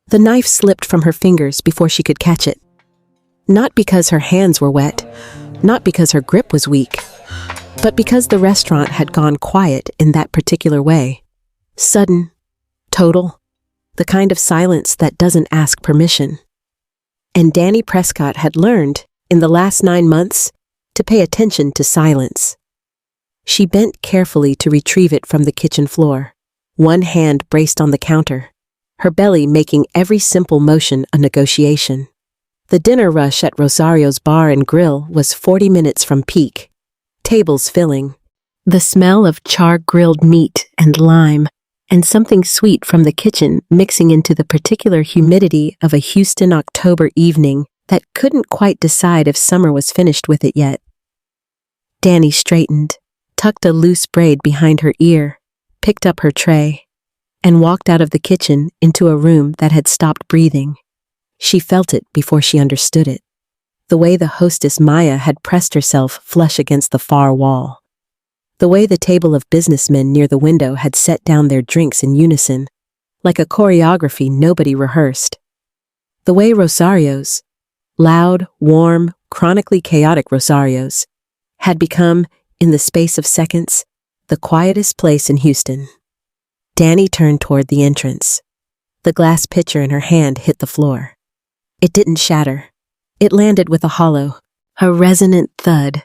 The knife slipped from her fingers before she could catch it. Not because her hands were wet, not because her grip was weak, but because the restaurant had gone quiet in that particular way. Sudden, total, the kind of silence that doesn't ask permission. And Danny Prescott had learned, in the last 9 months, to pay attention to silence. She bent carefully to retrieve it from the kitchen floor, one hand braced on the counter, her belly making every simple motion a negotiation. The dinner rush at Rosario's Bar and Grill was 40 minutes from peak, tables filling. The smell of char-grilled meat and lime, and something sweet from the kitchen mixing into the particular humidity of a Houston October evening that couldn't quite decide if summer was finished with it yet. Danny straightened, tucked a loose braid behind her ear, picked up her tray, and walked out of the kitchen into a room that had stopped breathing. She felt it before she understood it. The way the hostess Maya had pressed herself flush against the far wall. The way the table of businessmen near the window had set down their drinks in unison, like a choreography nobody rehearsed. The way Rosario's, loud, warm, chronically chaotic Rosario's, had become, in the space of seconds, the quietest place in Houston. Danny turned toward the entrance. The glass pitcher in her hand hit the floor. It didn't shatter. It landed with a resonant thud,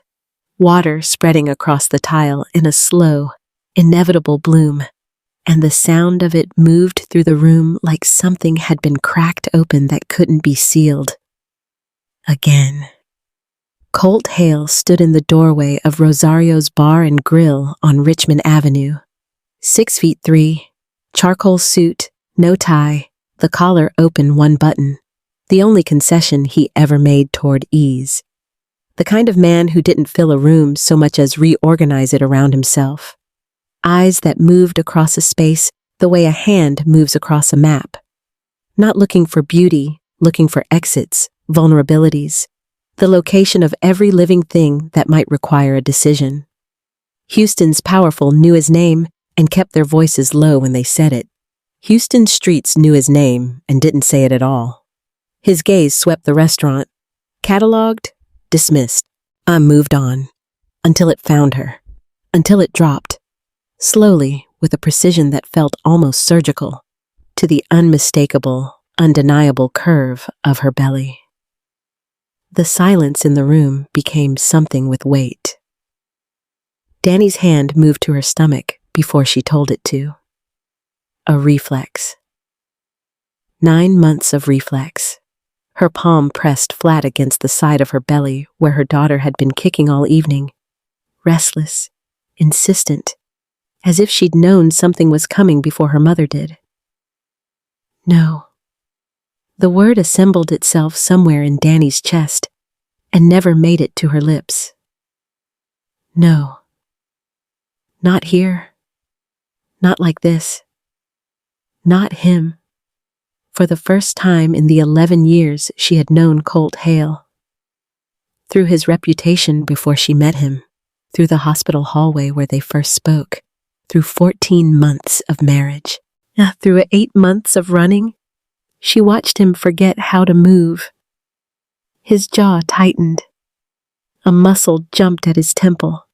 water spreading across the tile in a slow, inevitable bloom, and the sound of it moved through the room like something had been cracked open that couldn't be sealed. Again. Colt Hale stood in the doorway of Rosario's Bar and Grill on Richmond Avenue. 6'3", charcoal suit, no tie, the collar open one button, the only concession he ever made toward ease. The kind of man who didn't fill a room so much as reorganize it around himself. Eyes that moved across a space the way a hand moves across a map. Not looking for beauty, looking for exits, vulnerabilities, the location of every living thing that might require a decision. Houston's powerful knew his name and kept their voices low when they said it. Houston's streets knew his name and didn't say it at all. His gaze swept the restaurant, cataloged, dismissed. Moved on, until it found her, until it dropped, slowly, with a precision that felt almost surgical, to the unmistakable, undeniable curve of her belly. The silence in the room became something with weight. Danny's hand moved to her stomach before she told it to. A reflex. 9 months of reflex. Her palm pressed flat against the side of her belly where her daughter had been kicking all evening. Restless, insistent, as if she'd known something was coming before her mother did. No. The word assembled itself somewhere in Danny's chest and never made it to her lips. No. Not here. Not like this. Not him. For the first time in the 11 years she had known Colt Hale. Through his reputation before she met him, through the hospital hallway where they first spoke, through 14 months of marriage, through 8 months of running, she watched him forget how to move. His jaw tightened. A muscle jumped at his temple.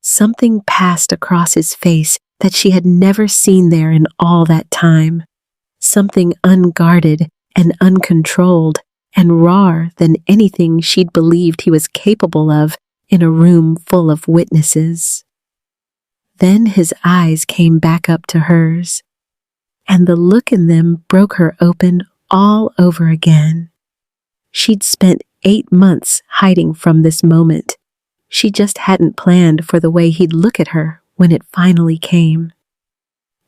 Something passed across his face that she had never seen there in all that time. Something unguarded and uncontrolled and rawer than anything she'd believed he was capable of in a room full of witnesses. Then his eyes came back up to hers, and the look in them broke her open all over again. She'd spent 8 months hiding from this moment. She just hadn't planned for the way he'd look at her when it finally came.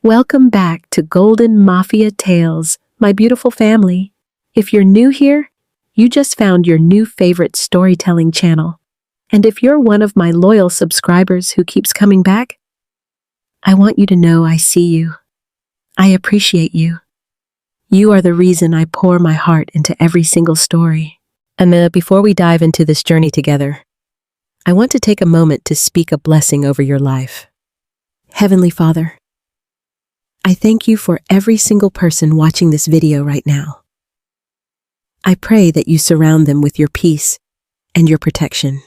Welcome back to Golden Mafia Tales, my beautiful family. If you're new here, you just found your new favorite storytelling channel. And if you're one of my loyal subscribers who keeps coming back, I want you to know I see you. I appreciate you. You are the reason I pour my heart into every single story. And before we dive into this journey together, I want to take a moment to speak a blessing over your life. Heavenly Father, I thank you for every single person watching this video right now. I pray that you surround them with your peace and your protection.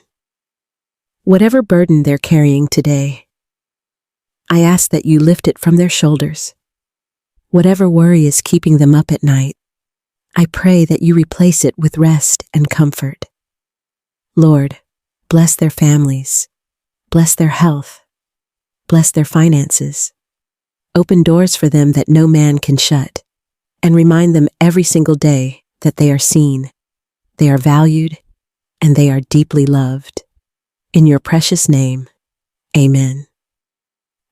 Whatever burden they're carrying today, I ask that you lift it from their shoulders. Whatever worry is keeping them up at night, I pray that you replace it with rest and comfort. Lord, bless their families, bless their health, bless their finances. Open doors for them that no man can shut, and remind them every single day that they are seen, they are valued, and they are deeply loved. In your precious name, amen.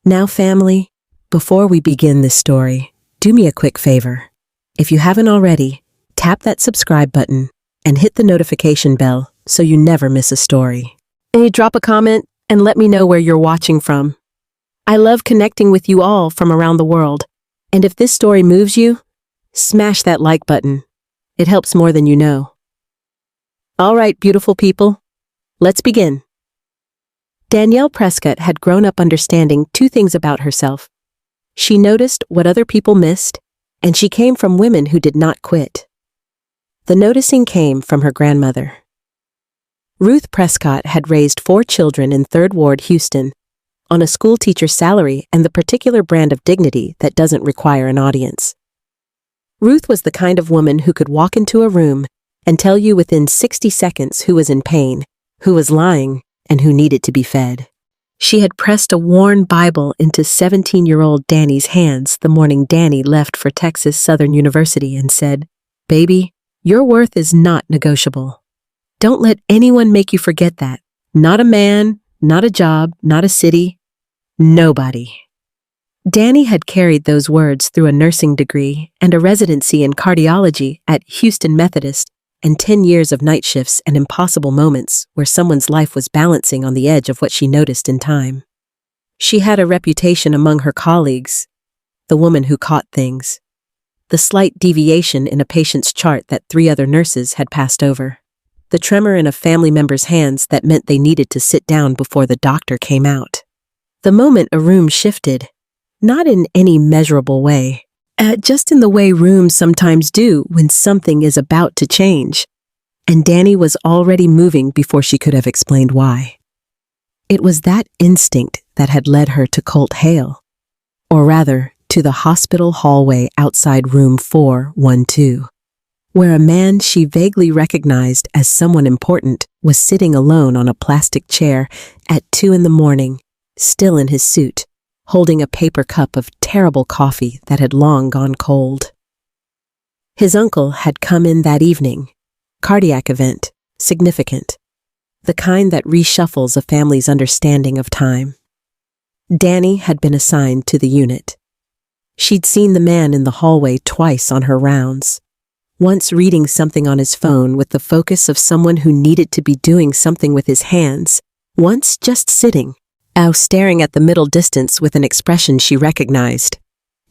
Now, family, before we begin this story, do me a quick favor. If you haven't already, tap that subscribe button and hit the notification bell so you never miss a story. And drop a comment and let me know where you're watching from. I love connecting with you all from around the world, and if this story moves you, smash that like button. It helps more than you know. All right, beautiful people, let's begin. Danielle Prescott had grown up understanding two things about herself. She noticed what other people missed, and she came from women who did not quit. The noticing came from her grandmother. Ruth Prescott had raised 4 children in 3rd Ward, Houston, on a school teacher's salary and the particular brand of dignity that doesn't require an audience. Ruth was the kind of woman who could walk into a room and tell you within 60 seconds who was in pain, who was lying, and who needed to be fed. She had pressed a worn Bible into 17-year-old Danny's hands the morning Danny left for Texas Southern University and said, "Baby, your worth is not negotiable. Don't let anyone make you forget that. Not a man, not a job, not a city, nobody." Danny had carried those words through a nursing degree and a residency in cardiology at Houston Methodist and 10 years of night shifts and impossible moments where someone's life was balancing on the edge of what she noticed in time. She had a reputation among her colleagues, the woman who caught things, the slight deviation in a patient's chart that 3 other nurses had passed over, the tremor in a family member's hands that meant they needed to sit down before the doctor came out. The moment a room shifted, not in any measurable way, just in the way rooms sometimes do when something is about to change, and Danny was already moving before she could have explained why. It was that instinct that had led her to Colt Hale, or rather, to the hospital hallway outside room 412, where a man she vaguely recognized as someone important was sitting alone on a plastic chair at 2 a.m, still in his suit, holding a paper cup of terrible coffee that had long gone cold. His uncle had come in that evening, cardiac event, significant, the kind that reshuffles a family's understanding of time. Danny had been assigned to the unit. She'd seen the man in the hallway twice on her rounds, once reading something on his phone with the focus of someone who needed to be doing something with his hands, once just sitting, staring at the middle distance with an expression she recognized.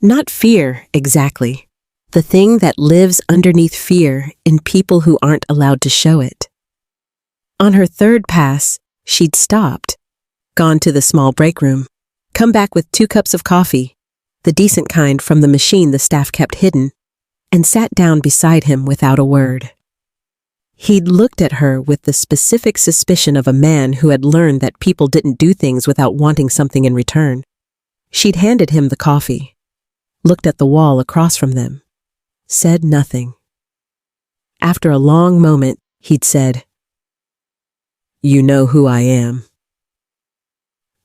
Not fear, exactly. The thing that lives underneath fear in people who aren't allowed to show it. On her 3rd pass, she'd stopped, gone to the small break room, come back with 2 cups of coffee, the decent kind from the machine the staff kept hidden, and sat down beside him without a word. He'd looked at her with the specific suspicion of a man who had learned that people didn't do things without wanting something in return. She'd handed him the coffee, looked at the wall across from them, said nothing. After a long moment, he'd said, "You know who I am."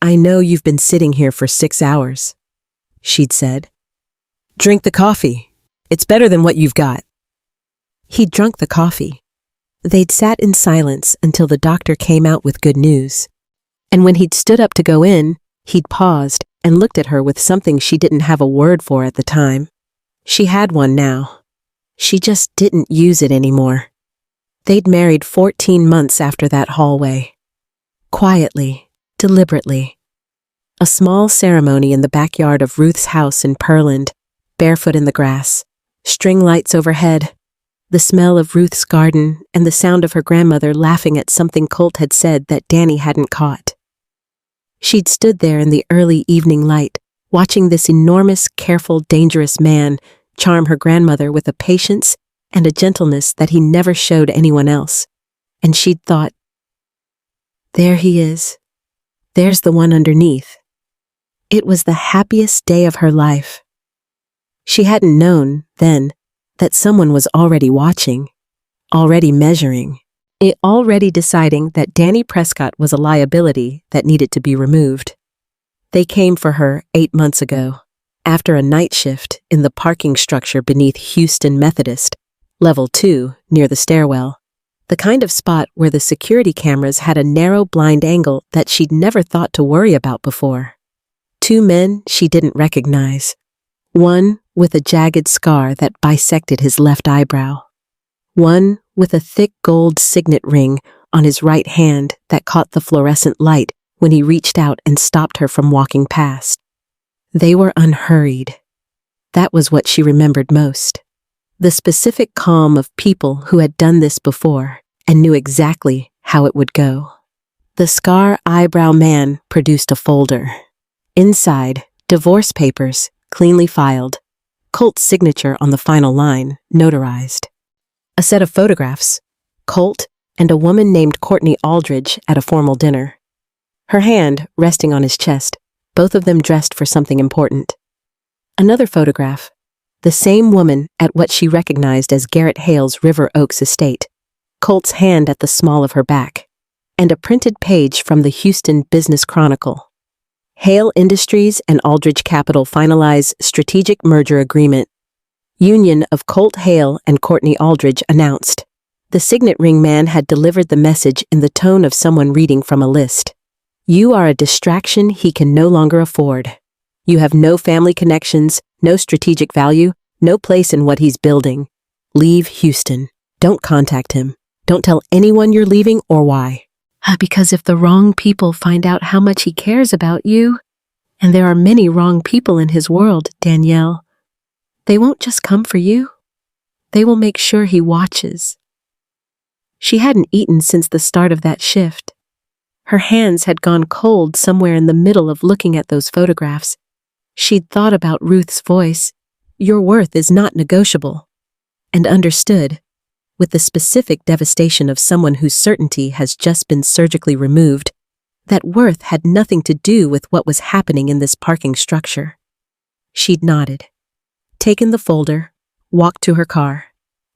"I know you've been sitting here for 6 hours," she'd said. "Drink the coffee. It's better than what you've got." He'd drunk the coffee. They'd sat in silence until the doctor came out with good news. And when he'd stood up to go in, he'd paused and looked at her with something she didn't have a word for at the time. She had one now. She just didn't use it anymore. They'd married 14 months after that hallway. Quietly, deliberately. A small ceremony in the backyard of Ruth's house in Pearland, barefoot in the grass, string lights overhead, the smell of Ruth's garden, and the sound of her grandmother laughing at something Colt had said that Danny hadn't caught. She'd stood there in the early evening light, watching this enormous, careful, dangerous man charm her grandmother with a patience and a gentleness that he never showed anyone else. And she'd thought, there he is. There's the one underneath. It was the happiest day of her life. She hadn't known, then, that someone was already watching, already measuring, already deciding that Danny Prescott was a liability that needed to be removed. They came for her 8 months ago, after a night shift in the parking structure beneath Houston Methodist, level 2, near the stairwell, the kind of spot where the security cameras had a narrow blind angle that she'd never thought to worry about before. 2 men she didn't recognize. One with a jagged scar that bisected his left eyebrow. One with a thick gold signet ring on his right hand that caught the fluorescent light when he reached out and stopped her from walking past. They were unhurried. That was what she remembered most. The specific calm of people who had done this before and knew exactly how it would go. The scar eyebrow man produced a folder. Inside, divorce papers, cleanly filed. Colt's signature on the final line, notarized. A set of photographs. Colt and a woman named Courtney Aldridge at a formal dinner. Her hand resting on his chest, both of them dressed for something important. Another photograph. The same woman at what she recognized as Garrett Hale's River Oaks estate. Colt's hand at the small of her back. And a printed page from the Houston Business Chronicle. Hale Industries and Aldridge Capital finalize strategic merger agreement. Union of Colt Hale and Courtney Aldridge announced. The signet ring man had delivered the message in the tone of someone reading from a list. You are a distraction he can no longer afford. You have no family connections, no strategic value, no place in what he's building. Leave Houston. Don't contact him. Don't tell anyone you're leaving or why. Because if the wrong people find out how much he cares about you, and there are many wrong people in his world, Danielle, they won't just come for you. They will make sure he watches. She hadn't eaten since the start of that shift. Her hands had gone cold somewhere in the middle of looking at those photographs. She'd thought about Ruth's voice, your worth is not negotiable, and understood, with the specific devastation of someone whose certainty has just been surgically removed, that worth had nothing to do with what was happening in this parking structure. She'd nodded, taken the folder, walked to her car.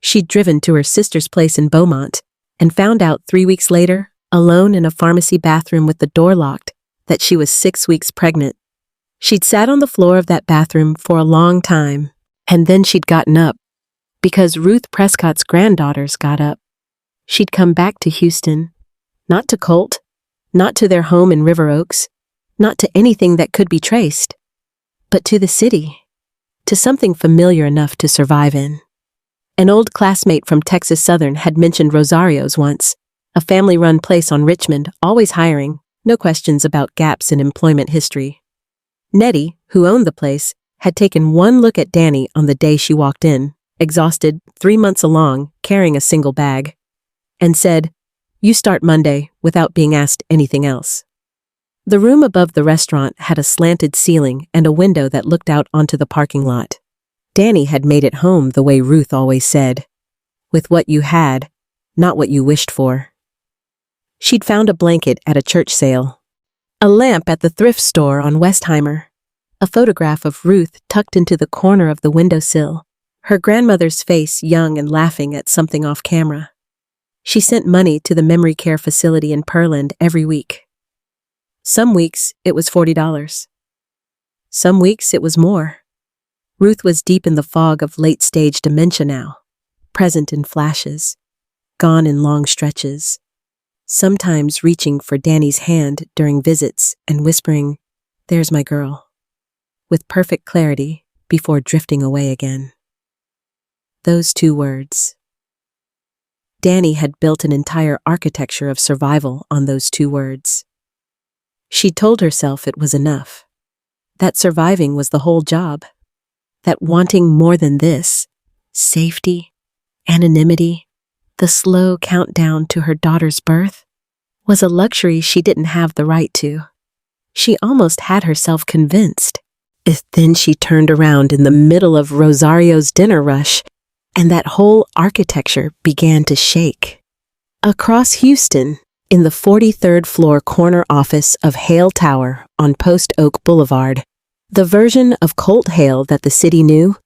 She'd driven to her sister's place in Beaumont, and found out 3 weeks later, alone in a pharmacy bathroom with the door locked, that she was 6 weeks pregnant. She'd sat on the floor of that bathroom for a long time, and then she'd gotten up, because Ruth Prescott's granddaughters got up. She'd come back to Houston, not to Colt, not to their home in River Oaks, not to anything that could be traced, but to the city, to something familiar enough to survive in. An old classmate from Texas Southern had mentioned Rosario's once, a family-run place on Richmond, always hiring, no questions about gaps in employment history. Nettie, who owned the place, had taken one look at Danny on the day she walked in, exhausted, 3 months along, carrying a single bag, and said, "You start Monday," without being asked anything else. The room above the restaurant had a slanted ceiling and a window that looked out onto the parking lot. Danny had made it home the way Ruth always said, with what you had, not what you wished for. She'd found a blanket at a church sale, a lamp at the thrift store on Westheimer, a photograph of Ruth tucked into the corner of the windowsill, her grandmother's face young and laughing at something off camera. She sent money to the memory care facility in Pearland every week. Some weeks it was $40. Some weeks it was more. Ruth was deep in the fog of late-stage dementia now, present in flashes, gone in long stretches, sometimes reaching for Danny's hand during visits and whispering, "There's my girl," with perfect clarity before drifting away again. Those 2 words. Danny had built an entire architecture of survival on those 2 words. She told herself it was enough, that surviving was the whole job, that wanting more than this, safety, anonymity, the slow countdown to her daughter's birth, was a luxury she didn't have the right to. She almost had herself convinced, Then she turned around in the middle of Rosario's dinner rush, and that whole architecture began to shake. Across Houston, in the 43rd floor corner office of Hale Tower on Post Oak Boulevard, the version of Colt Hale that the city knew,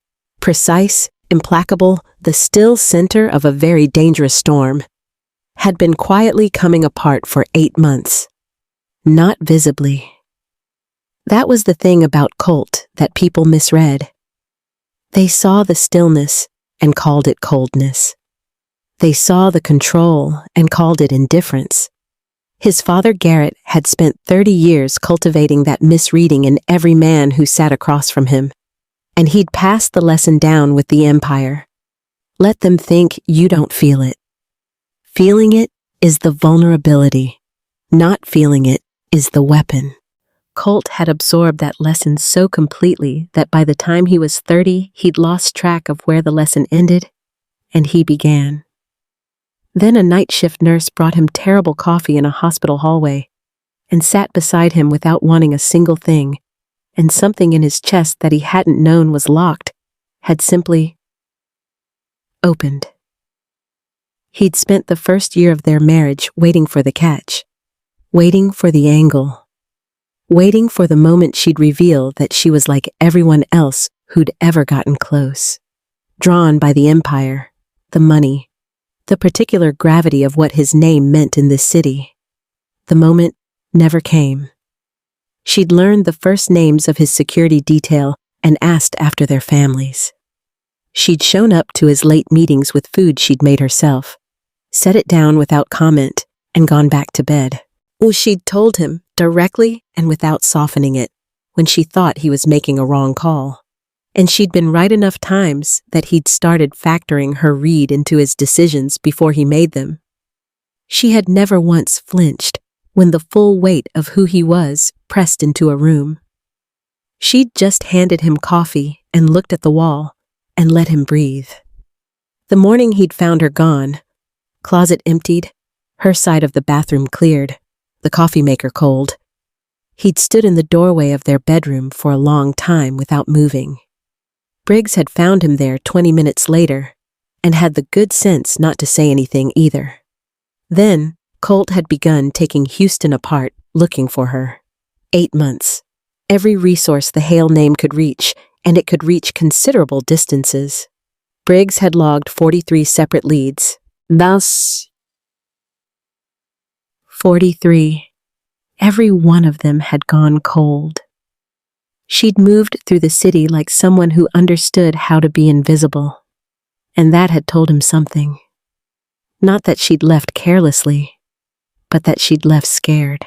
precise, implacable, the still center of a very dangerous storm, had been quietly coming apart for 8 months. Not visibly. That was the thing about Colt that people misread. They saw the stillness and called it coldness. They saw the control and called it indifference. His father Garrett had spent 30 years cultivating that misreading in every man who sat across from him, and he'd passed the lesson down with the empire. Let them think you don't feel it. Feeling it is the vulnerability. Not feeling it is the weapon. Colt had absorbed that lesson so completely that by the time he was 30, he'd lost track of where the lesson ended and he began. Then a night shift nurse brought him terrible coffee in a hospital hallway and sat beside him without wanting a single thing, and something in his chest that he hadn't known was locked had simply opened. He'd spent the first year of their marriage waiting for the catch, waiting for the angle, waiting for the moment she'd reveal that she was like everyone else who'd ever gotten close. Drawn by the empire, the money, the particular gravity of what his name meant in this city. The moment never came. She'd learned the first names of his security detail and asked after their families. She'd shown up to his late meetings with food she'd made herself, set it down without comment, and gone back to bed. She'd told him, directly and without softening it, when she thought he was making a wrong call. And she'd been right enough times that he'd started factoring her read into his decisions before he made them. She had never once flinched when the full weight of who he was pressed into a room. She'd just handed him coffee and looked at the wall and let him breathe. The morning he'd found her gone, closet emptied, her side of the bathroom cleared, the coffee maker cold, he'd stood in the doorway of their bedroom for a long time without moving. Briggs had found him there 20 minutes later and had the good sense not to say anything either. Then, Colt had begun taking Houston apart, looking for her. 8 months. Every resource the Hale name could reach, and it could reach considerable distances. Briggs had logged 43 separate leads. Thus, 43. Every one of them had gone cold. She'd moved through the city like someone who understood how to be invisible, and that had told him something. Not that she'd left carelessly, but that she'd left scared.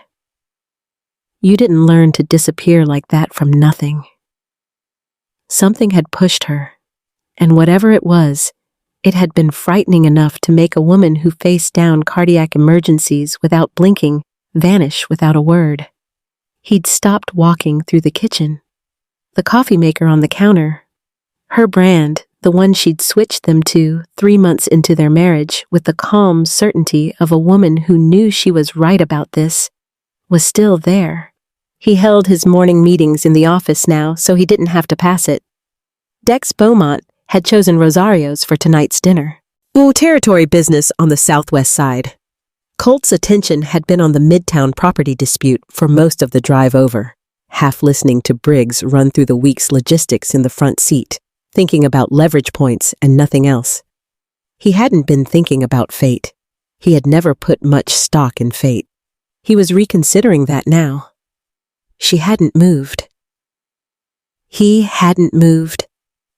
You didn't learn to disappear like that from nothing. Something had pushed her, and whatever it was, it had been frightening enough to make a woman who faced down cardiac emergencies without blinking vanish without a word. He'd stopped walking through the kitchen. The coffee maker on the counter, her brand, the one she'd switched them to 3 months into their marriage with the calm certainty of a woman who knew she was right about this, was still there. He held his morning meetings in the office now so he didn't have to pass it. Dex Beaumont had chosen Rosario's for tonight's dinner. Territory business on the southwest side. Colt's attention had been on the Midtown property dispute for most of the drive over, half listening to Briggs run through the week's logistics in the front seat, thinking about leverage points and nothing else. He hadn't been thinking about fate. He had never put much stock in fate. He was reconsidering that now. She hadn't moved. He hadn't moved.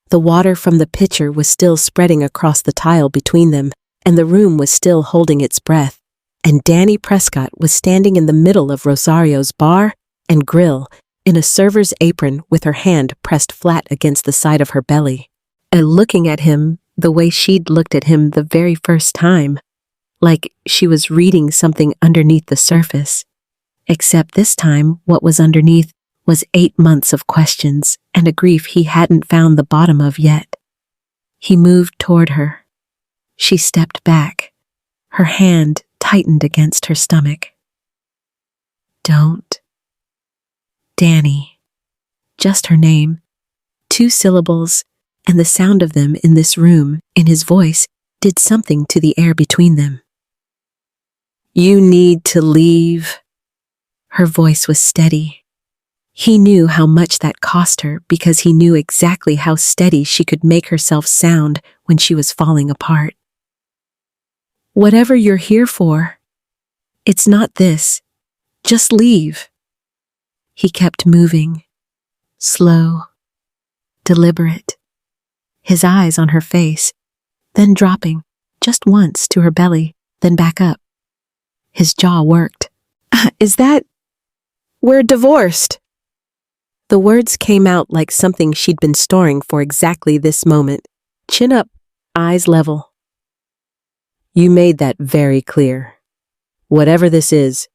The water from the pitcher was still spreading across the tile between them, and the room was still holding its breath, and Danny Prescott was standing in the middle of Rosario's bar and grill, in a server's apron with her hand pressed flat against the side of her belly, and looking at him the way she'd looked at him the very first time, like she was reading something underneath the surface. Except this time what was underneath was 8 months of questions and a grief he hadn't found the bottom of yet. He moved toward her. She stepped back. Her hand tightened against her stomach. Don't. Danny. just her name. 2 syllables, and the sound of them in this room, in his voice, did something to the air between them. "You need to leave." Her voice was steady. He knew how much that cost her because he knew exactly how steady she could make herself sound when she was falling apart. "Whatever you're here for, it's not this. Just leave." He kept moving, slow, deliberate, his eyes on her face, then dropping, just once to her belly, then back up. His jaw worked. "Is that... We're divorced." The words came out like something she'd been storing for exactly this moment. Chin up, eyes level. "You made that very clear. Whatever this is,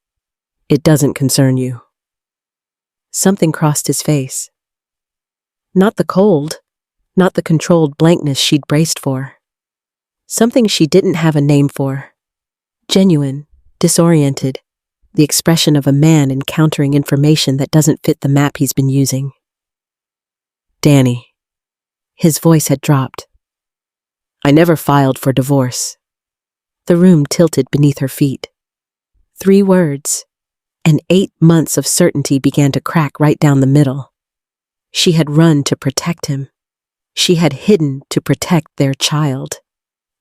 it doesn't concern you." Something crossed his face. Not the cold, not the controlled blankness she'd braced for. Something she didn't have a name for. Genuine, disoriented, the expression of a man encountering information that doesn't fit the map he's been using. "Danny." His voice had dropped. "I never filed for divorce." The room tilted beneath her feet. 3 words, and 8 months of certainty began to crack right down the middle. She had run to protect him. She had hidden to protect their child.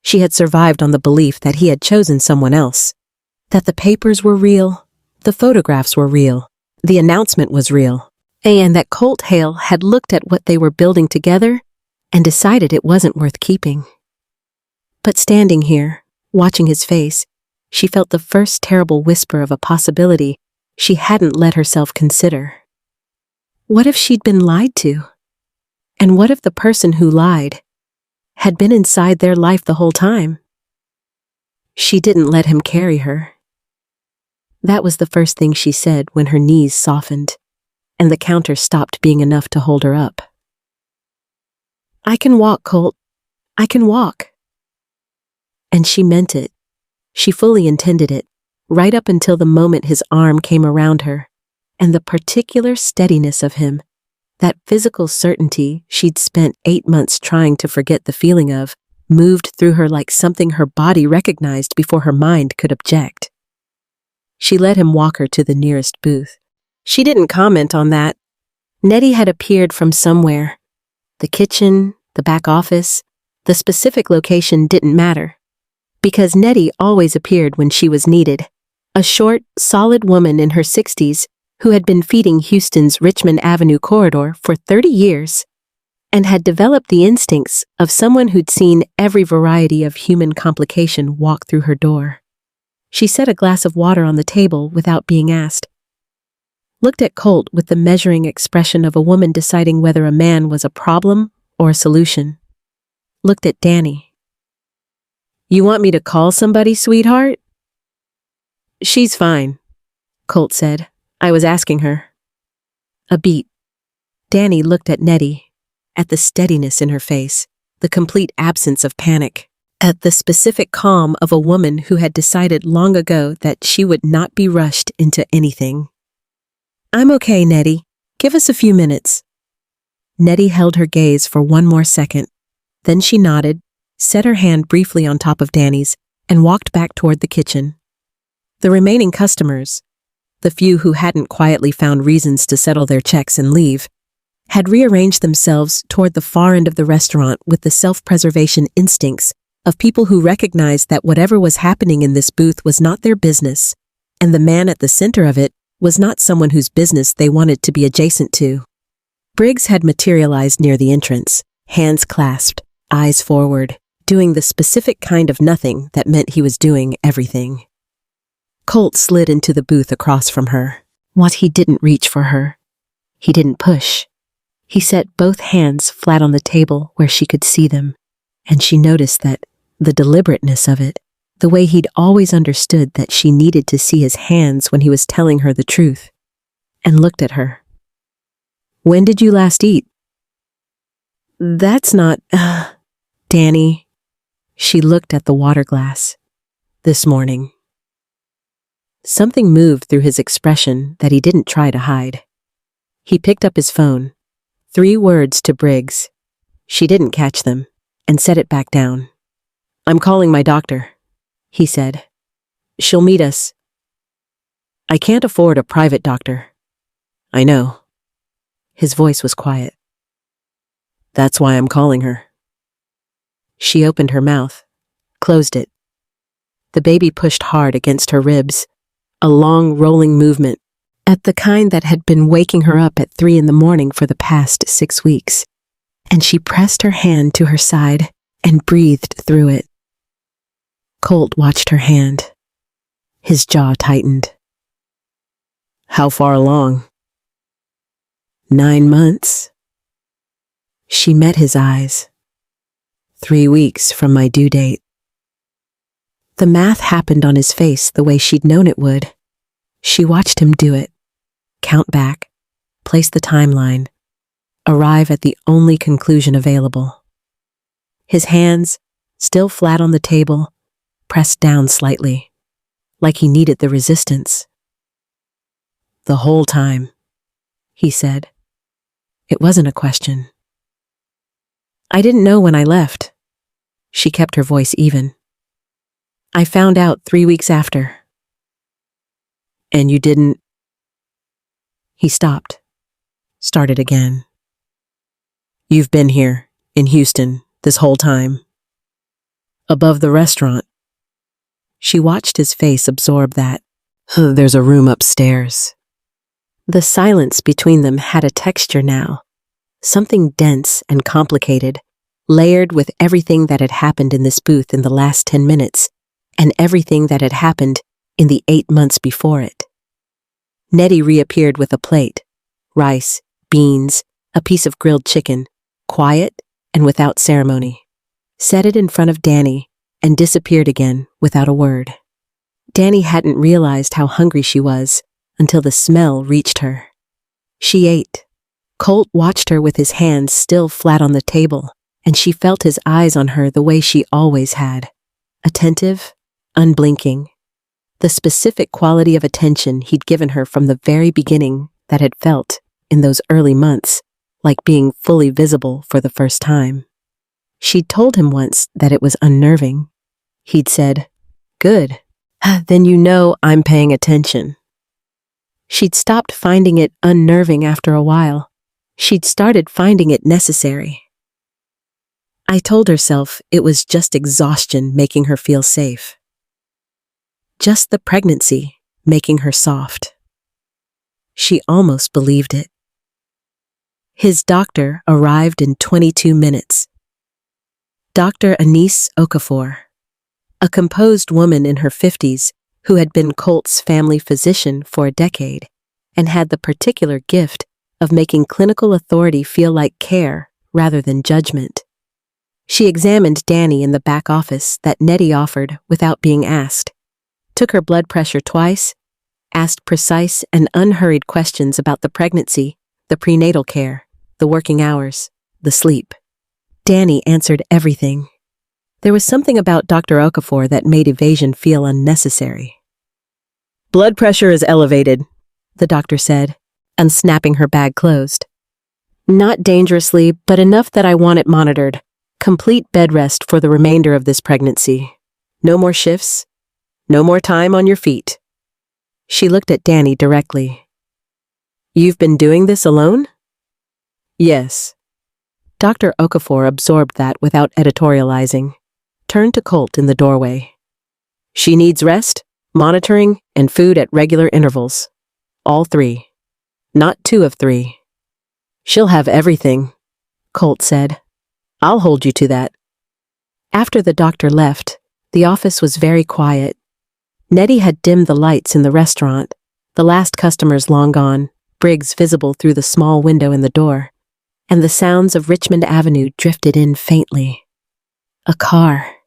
She had survived on the belief that he had chosen someone else, that the papers were real, the photographs were real, the announcement was real, and that Colt Hale had looked at what they were building together and decided it wasn't worth keeping. But standing here, watching his face, she felt the first terrible whisper of a possibility she hadn't let herself consider. What if she'd been lied to? And what if the person who lied had been inside their life the whole time? She didn't let him carry her. That was the first thing she said when her knees softened, and the counter stopped being enough to hold her up. "I can walk, Colt. I can walk." And she meant it. She fully intended it, right up until the moment his arm came around her, and the particular steadiness of him, that physical certainty she'd spent 8 months trying to forget the feeling of, moved through her like something her body recognized before her mind could object. She let him walk her to the nearest booth. She didn't comment on that. Nettie had appeared from somewhere. The kitchen, the back office, the specific location didn't matter. Because Nettie always appeared when she was needed. A short, solid woman in her 60s who had been feeding Houston's Richmond Avenue corridor for 30 years and had developed the instincts of someone who'd seen every variety of human complication walk through her door. She set a glass of water on the table without being asked. Looked at Colt with the measuring expression of a woman deciding whether a man was a problem or a solution. Looked at Danny. "You want me to call somebody, sweetheart?" "She's fine," Colt said. "I was asking her." A beat. Danny looked at Nettie, at the steadiness in her face, the complete absence of panic, at the specific calm of a woman who had decided long ago that she would not be rushed into anything. "I'm okay, Nettie. Give us a few minutes." Nettie held her gaze for one more second. Then she nodded, set her hand briefly on top of Danny's, and walked back toward the kitchen. The remaining customers, the few who hadn't quietly found reasons to settle their checks and leave, had rearranged themselves toward the far end of the restaurant with the self-preservation instincts of people who recognized that whatever was happening in this booth was not their business, and the man at the center of it was not someone whose business they wanted to be adjacent to. Briggs had materialized near the entrance, hands clasped, eyes forward, doing the specific kind of nothing that meant he was doing everything. Colt slid into the booth across from her. What he didn't reach for her. He didn't push. He set both hands flat on the table where she could see them, and she noticed that the deliberateness of it, the way he'd always understood that she needed to see his hands when he was telling her the truth, and looked at her. "When did you last eat?" "That's not, Danny." She looked at the water glass. "This morning." Something moved through his expression that he didn't try to hide. He picked up his phone, 3 words to Briggs. She didn't catch them, and set it back down. "I'm calling my doctor," he said. "She'll meet us." "I can't afford a private doctor." "I know." His voice was quiet. "That's why I'm calling her." She opened her mouth, closed it. The baby pushed hard against her ribs, a long rolling movement, at the kind that had been waking her up at 3 in the morning for the past 6 weeks. And she pressed her hand to her side and breathed through it. Colt watched her hand. His jaw tightened. "How far along?" 9 months. She met his eyes. 3 weeks from my due date. The math happened on his face the way she'd known it would. She watched him do it. Count back, place the timeline, arrive at the only conclusion available. His hands, still flat on the table, pressed down slightly, like he needed the resistance. "The whole time," he said. It wasn't a question. "I didn't know when I left." She kept her voice even. "I found out 3 weeks after." "And you didn't—" He stopped, started again. "You've been here, in Houston, this whole time. Above the restaurant." She watched his face absorb that. "There's a room upstairs." The silence between them had a texture now, something dense and complicated, layered with everything that had happened in this booth in the last 10 minutes, and everything that had happened in the 8 months before it. Nettie reappeared with a plate, rice, beans, a piece of grilled chicken, quiet and without ceremony, set it in front of Danny, and disappeared again without a word. Danny hadn't realized how hungry she was until the smell reached her. She ate. Colt watched her with his hands still flat on the table, and she felt his eyes on her the way she always had, attentive, unblinking. The specific quality of attention he'd given her from the very beginning that had felt, in those early months, like being fully visible for the first time. She'd told him once that it was unnerving. He'd said, "Good, then you know I'm paying attention." She'd stopped finding it unnerving after a while. She'd started finding it necessary. I told herself it was just exhaustion making her feel safe. Just the pregnancy making her soft. She almost believed it. His doctor arrived in 22 minutes. Dr. Anise Okafor, a composed woman in her 50s who had been Colt's family physician for a decade and had the particular gift of making clinical authority feel like care rather than judgment. She examined Danny in the back office that Nettie offered without being asked, took her blood pressure twice, asked precise and unhurried questions about the pregnancy, the prenatal care, the working hours, the sleep. Danny answered everything. There was something about Dr. Okafor that made evasion feel unnecessary. "Blood pressure is elevated," the doctor said, unsnapping her bag closed. "Not dangerously, but enough that I want it monitored. Complete bed rest for the remainder of this pregnancy. No more shifts. No more time on your feet." She looked at Danny directly. "You've been doing this alone?" "Yes." Dr. Okafor absorbed that without editorializing, turned to Colt in the doorway. "She needs rest, monitoring, and food at regular intervals. All 3. Not 2 of 3. "She'll have everything," Colt said. "I'll hold you to that." After the doctor left, the office was very quiet. Nettie had dimmed the lights in the restaurant, the last customers long gone, Briggs visible through the small window in the door, and the sounds of Richmond Avenue drifted in faintly. A car,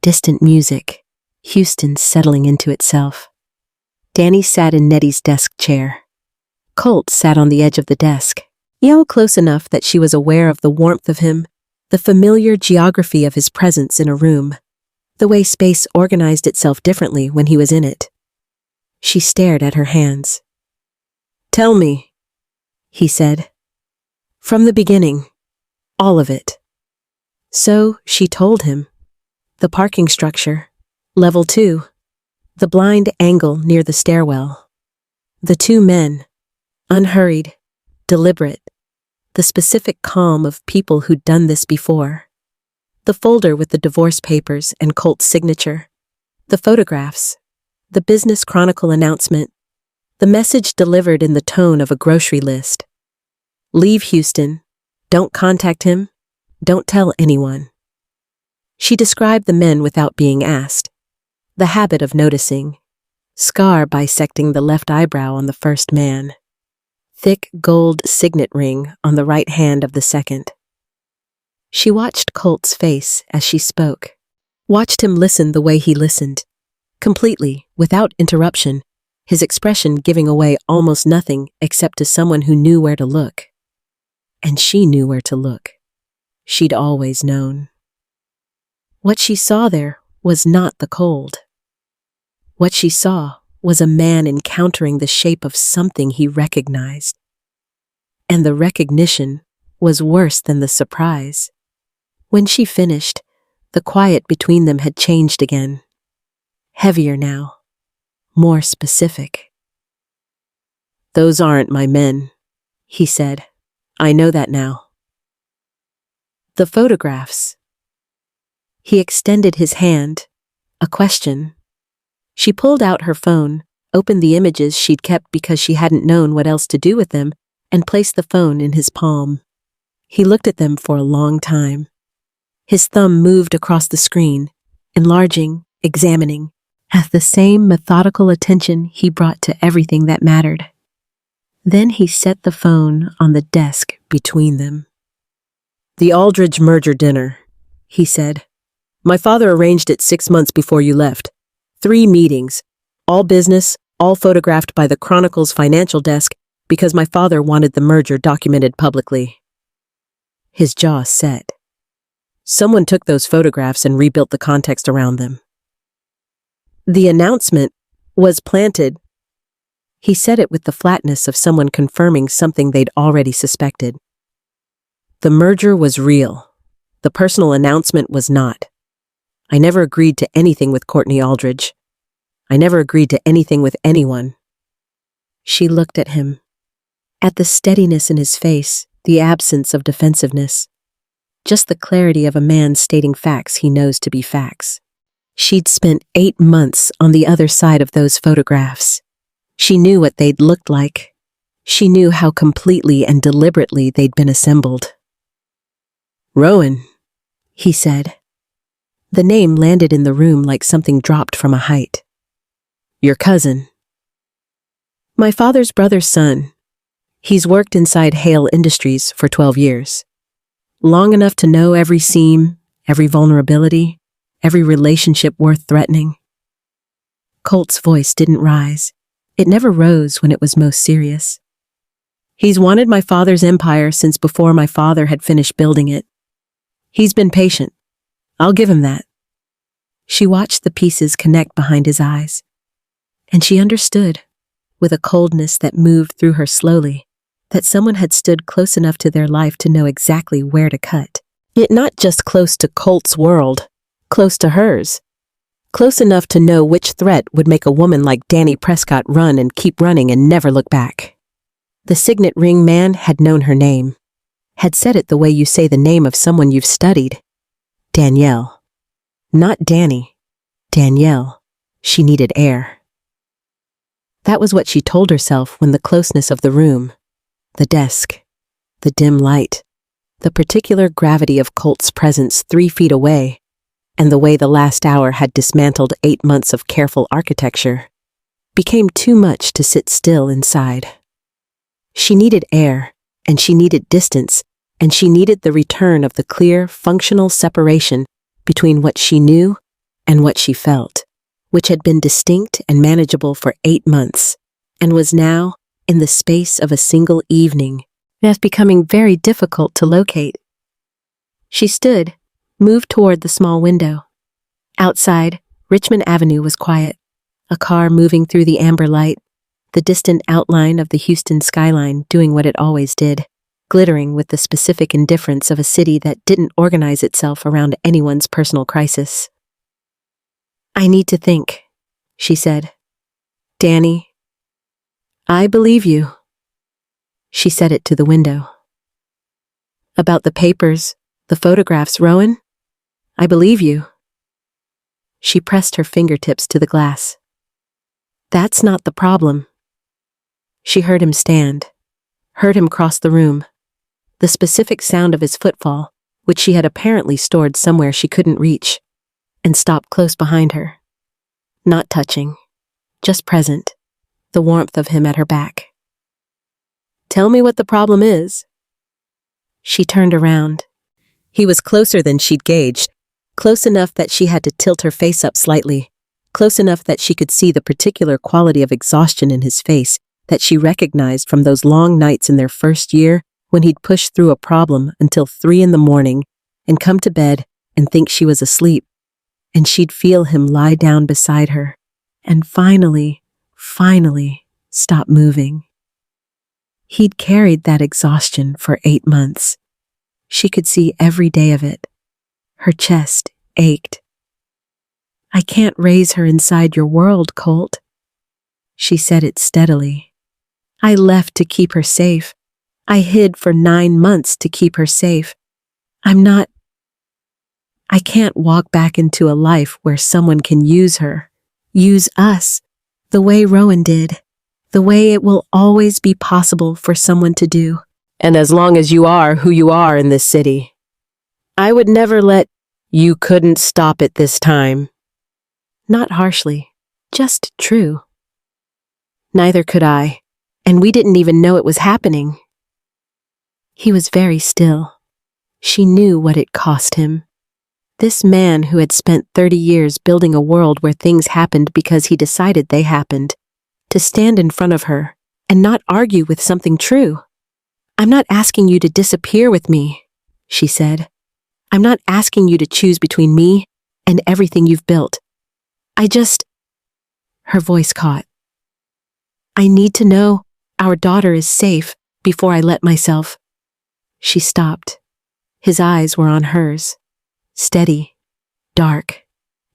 distant music, Houston settling into itself. Danny sat in Nettie's desk chair. Colt sat on the edge of the desk, close enough that she was aware of the warmth of him, the familiar geography of his presence in a room, the way space organized itself differently when he was in it. She stared at her hands. "Tell me," he said. From the beginning. All of it. So, she told him. The parking structure. Level 2. The blind angle near the stairwell. The two men. Unhurried. Deliberate. The specific calm of people who'd done this before. The folder with the divorce papers and Colt's signature. The photographs. The Business Chronicle announcement. The message delivered in the tone of a grocery list. Leave Houston. Don't contact him. Don't tell anyone. She described the men without being asked. The habit of noticing. Scar bisecting the left eyebrow on the first man. Thick gold signet ring on the right hand of the second. She watched Colt's face as she spoke. Watched him listen the way he listened. Completely, without interruption, his expression giving away almost nothing except to someone who knew where to look. And she knew where to look. She'd always known. What she saw there was not the cold. What she saw was a man encountering the shape of something he recognized. And the recognition was worse than the surprise. When she finished, the quiet between them had changed again. Heavier now. More specific. "Those aren't my men," he said. "I know that now." "The photographs." He extended his hand. A question. She pulled out her phone, opened the images she'd kept because she hadn't known what else to do with them, and placed the phone in his palm. He looked at them for a long time. His thumb moved across the screen, enlarging, examining, with the same methodical attention he brought to everything that mattered. Then he set the phone on the desk between them. "The Aldridge merger dinner," he said. "My father arranged it 6 months before you left. 3 meetings, all business, all photographed by the Chronicle's financial desk because my father wanted the merger documented publicly." His jaw set. Someone took those photographs and rebuilt the context around them. "The announcement was planted." He said it with the flatness of someone confirming something they'd already suspected. "The merger was real. The personal announcement was not. I never agreed to anything with Courtney Aldridge. I never agreed to anything with anyone." She looked at him. At the steadiness in his face, the absence of defensiveness. Just the clarity of a man stating facts he knows to be facts. She'd spent 8 months on the other side of those photographs. She knew what they'd looked like. She knew how completely and deliberately they'd been assembled. "Rowan," he said. The name landed in the room like something dropped from a height. "Your cousin." "My father's brother's son. He's worked inside Hale Industries for 12 years. Long enough to know every seam, every vulnerability, every relationship worth threatening." Colt's voice didn't rise. It never rose when it was most serious. "He's wanted my father's empire since before my father had finished building it. He's been patient. I'll give him that." She watched the pieces connect behind his eyes. And she understood, with a coldness that moved through her slowly, that someone had stood close enough to their life to know exactly where to cut. Yet not just close to Colt's world, close to hers. Close enough to know which threat would make a woman like Danny Prescott run and keep running and never look back. The signet ring man had known her name. Had said it the way you say the name of someone you've studied. Danielle. Not Danny. Danielle. She needed air. That was what she told herself when the closeness of the room, the desk, the dim light, the particular gravity of Colt's presence 3 feet away, and the way the last hour had dismantled 8 months of careful architecture, became too much to sit still inside. She needed air, and she needed distance, and she needed the return of the clear, functional separation between what she knew and what she felt, which had been distinct and manageable for 8 months, and was now, in the space of a single evening, becoming very difficult to locate. She stood, moved toward the small window. Outside, Richmond Avenue was quiet, a car moving through the amber light, the distant outline of the Houston skyline doing what it always did, glittering with the specific indifference of a city that didn't organize itself around anyone's personal crisis. "I need to think," she said. "Danny, I believe you." She said it to the window. "About the papers, the photographs, Rowan? I believe you." She pressed her fingertips to the glass. "That's not the problem." She heard him stand, heard him cross the room, the specific sound of his footfall, which she had apparently stored somewhere she couldn't reach, and stopped close behind her. Not touching, just present, the warmth of him at her back. "Tell me what the problem is." She turned around. He was closer than she'd gauged, close enough that she had to tilt her face up slightly, close enough that she could see the particular quality of exhaustion in his face that she recognized from those long nights in their first year when he'd push through a problem until 3 a.m. and come to bed and think she was asleep, and she'd feel him lie down beside her and finally stop moving. He'd carried that exhaustion for 8 months. She could see every day of it. Her chest ached. "I can't raise her inside your world, Colt." She said it steadily. "I left to keep her safe. I hid for 9 months to keep her safe. I can't walk back into a life where someone can use her, use us, the way Rowan did, the way it will always be possible for someone to do. And as long as you are who you are in this city, I would never let you couldn't stop it this time." Not harshly, just true. "Neither could I, and we didn't even know it was happening." He was very still. She knew what it cost him. This man who had spent 30 years building a world where things happened because he decided they happened, to stand in front of her and not argue with something true. "I'm not asking you to disappear with me," she said. "I'm not asking you to choose between me and everything you've built. Her voice caught. "I need to know our daughter is safe before I let myself." She stopped. His eyes were on hers. Steady, dark,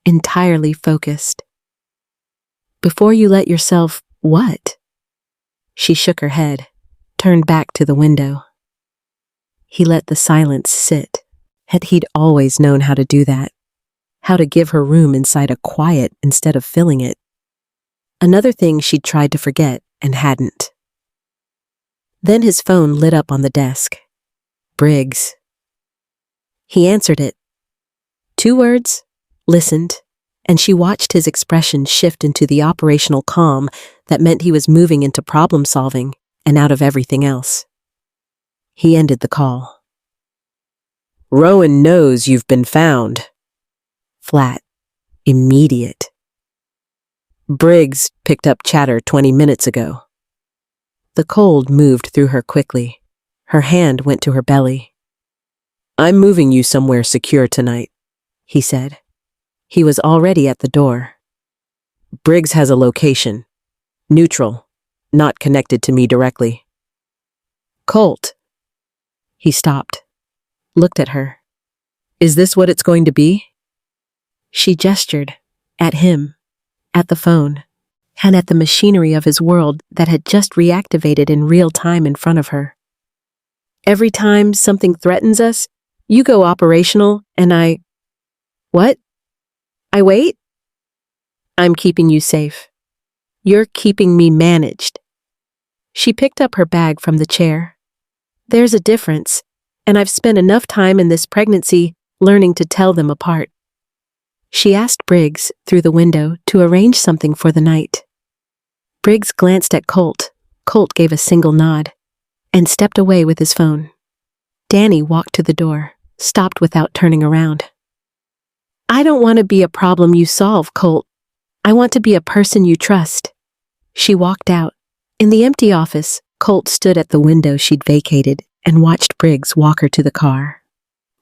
entirely focused. "Before you let yourself, what?" She shook her head, turned back to the window. He let the silence sit. He'd always known how to do that, how to give her room inside a quiet instead of filling it. Another thing she'd tried to forget and hadn't. Then his phone lit up on the desk. Briggs. He answered it. 2 words, listened, and she watched his expression shift into the operational calm that meant he was moving into problem solving and out of everything else. He ended the call. "Rowan knows you've been found." Flat. Immediate. "Briggs picked up chatter 20 minutes ago." The cold moved through her quickly. Her hand went to her belly. "I'm moving you somewhere secure tonight," he said. He was already at the door. "Briggs has a location. Neutral. Not connected to me directly." "Colt." He stopped. Looked at her. "Is this what it's going to be?" She gestured. At him. At the phone. And at the machinery of his world that had just reactivated in real time in front of her. "Every time something threatens us, you go operational and I..." "What? I wait?" "I'm keeping you safe. You're keeping me managed." She picked up her bag from the chair. "There's a difference, and I've spent enough time in this pregnancy learning to tell them apart." She asked Briggs, through the window, to arrange something for the night. Briggs glanced at Colt. Colt gave a single nod, and stepped away with his phone. Danny walked to the door, stopped without turning around. "I don't want to be a problem you solve, Colt. I want to be a person you trust." She walked out. In the empty office, Colt stood at the window she'd vacated and watched Briggs walk her to the car.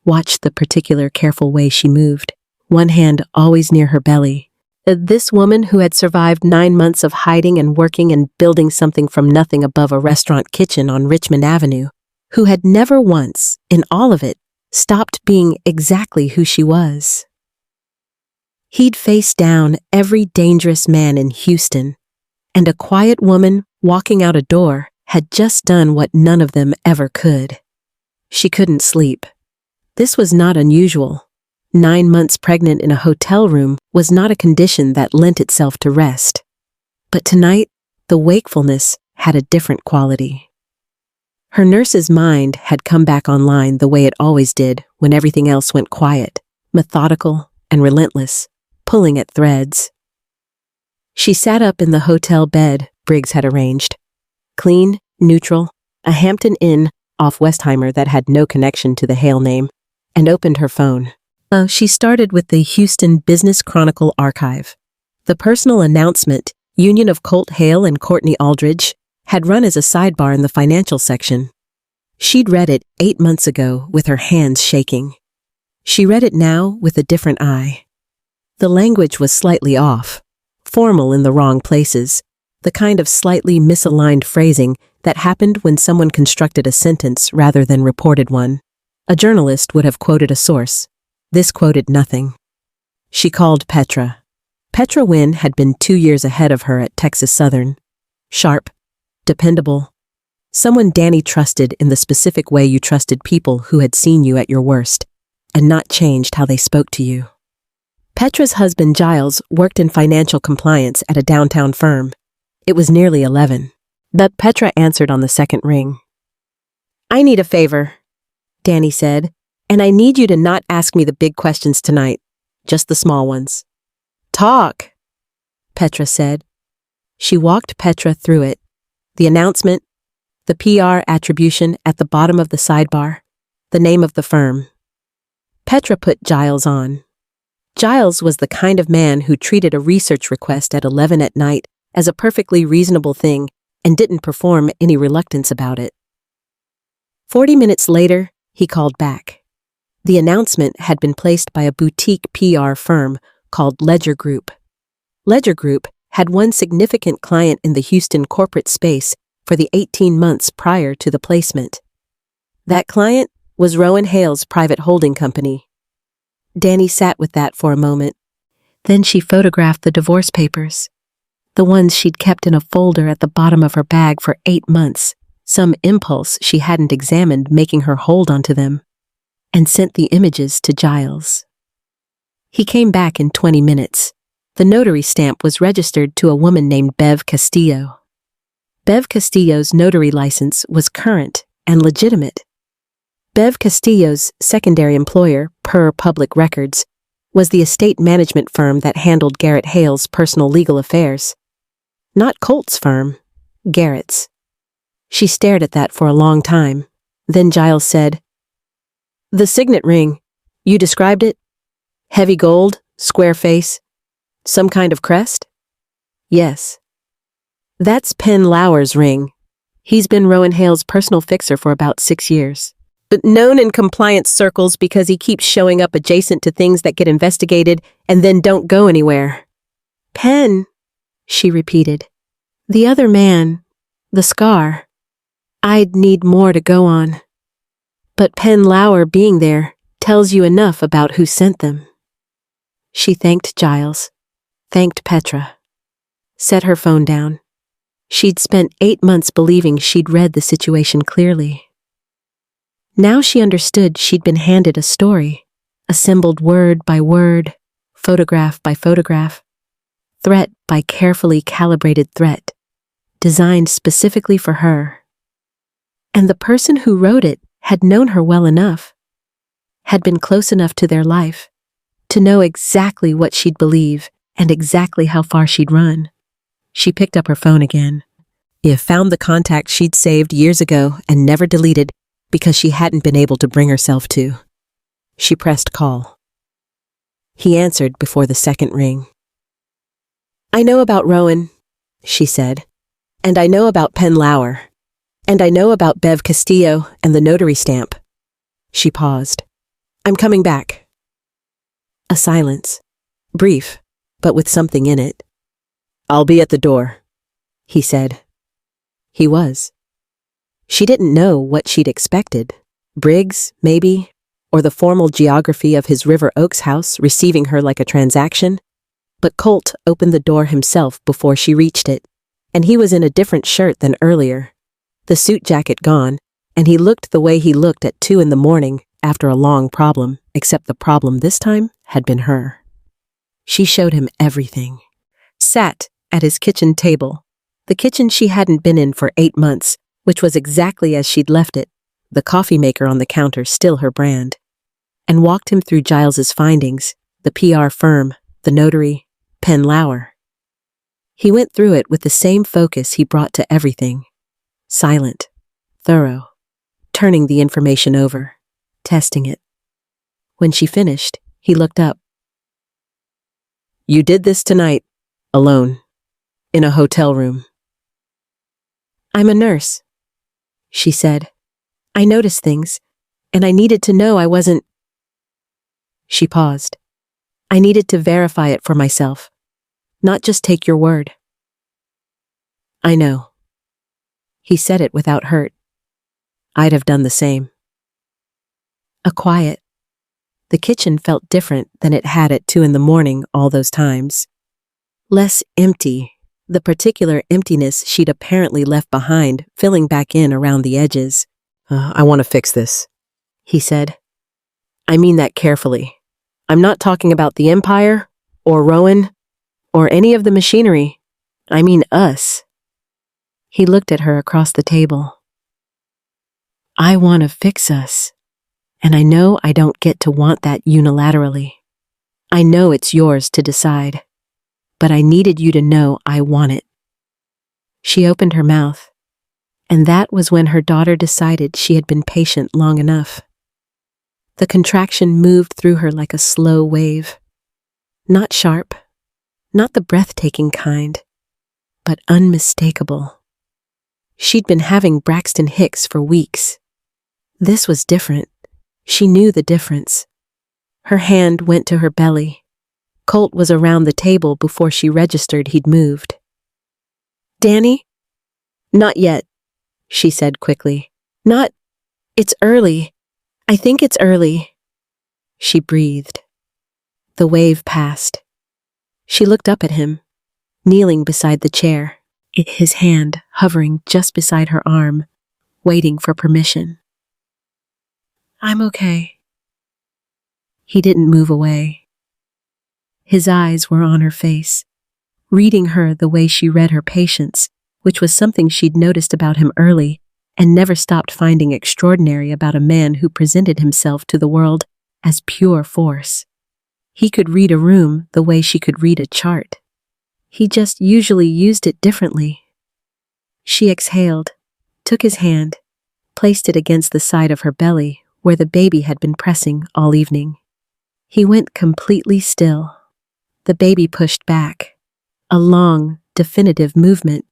Watched the particular careful way she moved, one hand always near her belly. This woman who had survived 9 months of hiding and working and building something from nothing above a restaurant kitchen on Richmond Avenue who had never once, in all of it, stopped being exactly who she was. He'd faced down every dangerous man in Houston, and a quiet woman walking out a door had just done what none of them ever could. She couldn't sleep. This was not unusual. 9 months pregnant in a hotel room was not a condition that lent itself to rest. But tonight, the wakefulness had a different quality. Her nurse's mind had come back online the way it always did when everything else went quiet, methodical and relentless, pulling at threads. She sat up in the hotel bed Briggs had arranged. Clean, neutral, a Hampton Inn off Westheimer that had no connection to the Hale name, and opened her phone. She started with the Houston Business Chronicle archive. The personal announcement, Union of Colt Hale and Courtney Aldridge, had run as a sidebar in the financial section. She'd read it 8 months ago with her hands shaking. She read it now with a different eye. The language was slightly off, formal in the wrong places, the kind of slightly misaligned phrasing that happened when someone constructed a sentence rather than reported one. A journalist would have quoted a source. This quoted nothing. She called Petra. Petra Wynn had been 2 years ahead of her at Texas Southern. Sharp, dependable, someone Danny trusted in the specific way you trusted people who had seen you at your worst, and not changed how they spoke to you. Petra's husband Giles worked in financial compliance at a downtown firm. It was nearly 11. But Petra answered on the second ring. "I need a favor," Danny said, "and I need you to not ask me the big questions tonight, just the small ones." "Talk," Petra said. She walked Petra through it. The announcement, the PR attribution at the bottom of the sidebar, the name of the firm. Petra put Giles on. Giles was the kind of man who treated a research request at 11 at night as a perfectly reasonable thing and didn't perform any reluctance about it. 40 minutes later, he called back. The announcement had been placed by a boutique PR firm called Ledger Group. Ledger Group had one significant client in the Houston corporate space for the 18 months prior to the placement. That client was Rowan Hale's private holding company. Danny sat with that for a moment. Then she photographed the divorce papers, the ones she'd kept in a folder at the bottom of her bag for 8 months, some impulse she hadn't examined making her hold onto them, and sent the images to Giles. He came back in 20 minutes. The notary stamp was registered to a woman named Bev Castillo. Bev Castillo's notary license was current and legitimate. Bev Castillo's secondary employer, per public records, was the estate management firm that handled Garrett Hale's personal legal affairs. Not Colt's firm, Garrett's. She stared at that for a long time. Then Giles said, "The signet ring, you described it? Heavy gold, square face, some kind of crest?" "Yes." "That's Penn Lauer's ring. He's been Rowan Hale's personal fixer for about 6 years. But known in compliance circles because he keeps showing up adjacent to things that get investigated and then don't go anywhere." "Penn," she repeated. "The other man, the scar. I'd need more to go on. But Penn Lauer being there tells you enough about who sent them." She thanked Giles, thanked Petra, set her phone down. She'd spent 8 months believing she'd read the situation clearly. Now she understood she'd been handed a story, assembled word by word, photograph by photograph, threat by carefully calibrated threat, designed specifically for her. And the person who wrote it had known her well enough, had been close enough to their life, to know exactly what she'd believe and exactly how far she'd run. She picked up her phone again. If found the contact she'd saved years ago and never deleted because she hadn't been able to bring herself to. She pressed call. He answered before the second ring. "I know about Rowan," she said, "and I know about Penn Lauer, and I know about Bev Castillo and the notary stamp." She paused. "I'm coming back." A silence, brief, but with something in it. "I'll be at the door," he said. He was. She didn't know what she'd expected. Briggs, maybe, or the formal geography of his River Oaks house receiving her like a transaction. But Colt opened the door himself before she reached it, and he was in a different shirt than earlier. The suit jacket gone, and he looked the way he looked at 2 in the morning after a long problem, except the problem this time had been her. She showed him everything. Sat at his kitchen table, the kitchen she hadn't been in for 8 months, which was exactly as she'd left it, the coffee maker on the counter still her brand, and walked him through Giles's findings, the PR firm, the notary, Penn Lauer. He went through it with the same focus he brought to everything. Silent, thorough, turning the information over, testing it. When she finished, he looked up. "You did this tonight, alone, in a hotel room." "I'm a nurse," she said. "I noticed things, and I needed to know I wasn't—" She paused. "I needed to verify it for myself, not just take your word." "I know." He said it without hurt. "I'd have done the same." A quiet. The kitchen felt different than it had at 2 in the morning all those times. Less empty, the particular emptiness she'd apparently left behind filling back in around the edges. "I want to fix this," he said. "I mean that carefully. I'm not talking about the Empire, or Rowan, or any of the machinery. I mean us." He looked at her across the table. "I want to fix us. And I know I don't get to want that unilaterally. I know it's yours to decide. But I needed you to know I want it." She opened her mouth, and that was when her daughter decided she had been patient long enough. The contraction moved through her like a slow wave. Not sharp, not the breathtaking kind, but unmistakable. She'd been having Braxton Hicks for weeks. This was different. She knew the difference. Her hand went to her belly. Colt was around the table before she registered he'd moved. "Danny?" "Not yet," she said quickly. It's early. I think it's early." She breathed. The wave passed. She looked up at him, kneeling beside the chair, his hand hovering just beside her arm, waiting for permission. "I'm okay." He didn't move away. His eyes were on her face, reading her the way she read her patience, which was something she'd noticed about him early and never stopped finding extraordinary about a man who presented himself to the world as pure force. He could read a room the way she could read a chart. He just usually used it differently. She exhaled, took his hand, placed it against the side of her belly where the baby had been pressing all evening. He went completely still. The baby pushed back. A long, definitive movement,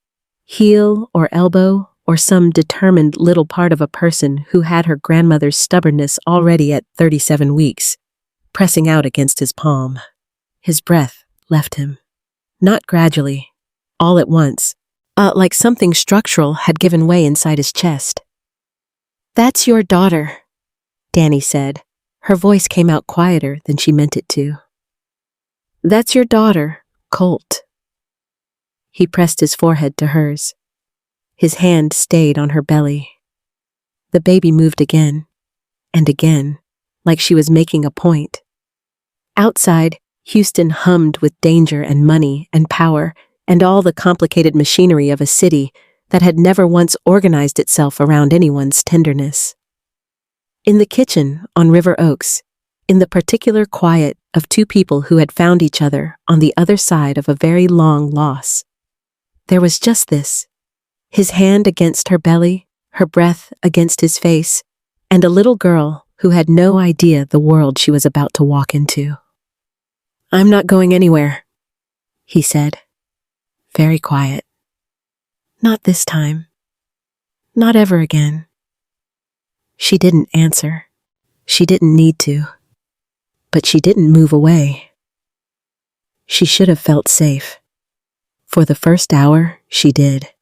heel or elbow or some determined little part of a person who had her grandmother's stubbornness already at 37 weeks, pressing out against his palm. His breath left him. Not gradually, all at once, like something structural had given way inside his chest. "That's your daughter," Danny said. Her voice came out quieter than she meant it to. "That's your daughter, Colt." He pressed his forehead to hers. His hand stayed on her belly. The baby moved again, and again, like she was making a point. Outside, Houston hummed with danger and money and power and all the complicated machinery of a city that had never once organized itself around anyone's tenderness. In the kitchen on River Oaks, in the particular quiet of 2 people who had found each other on the other side of a very long loss, there was just this. His hand against her belly, her breath against his face, and a little girl who had no idea the world she was about to walk into. "I'm not going anywhere," he said. Very quiet. "Not this time. Not ever again." She didn't answer. She didn't need to. But she didn't move away. She should have felt safe. For the first hour, she did.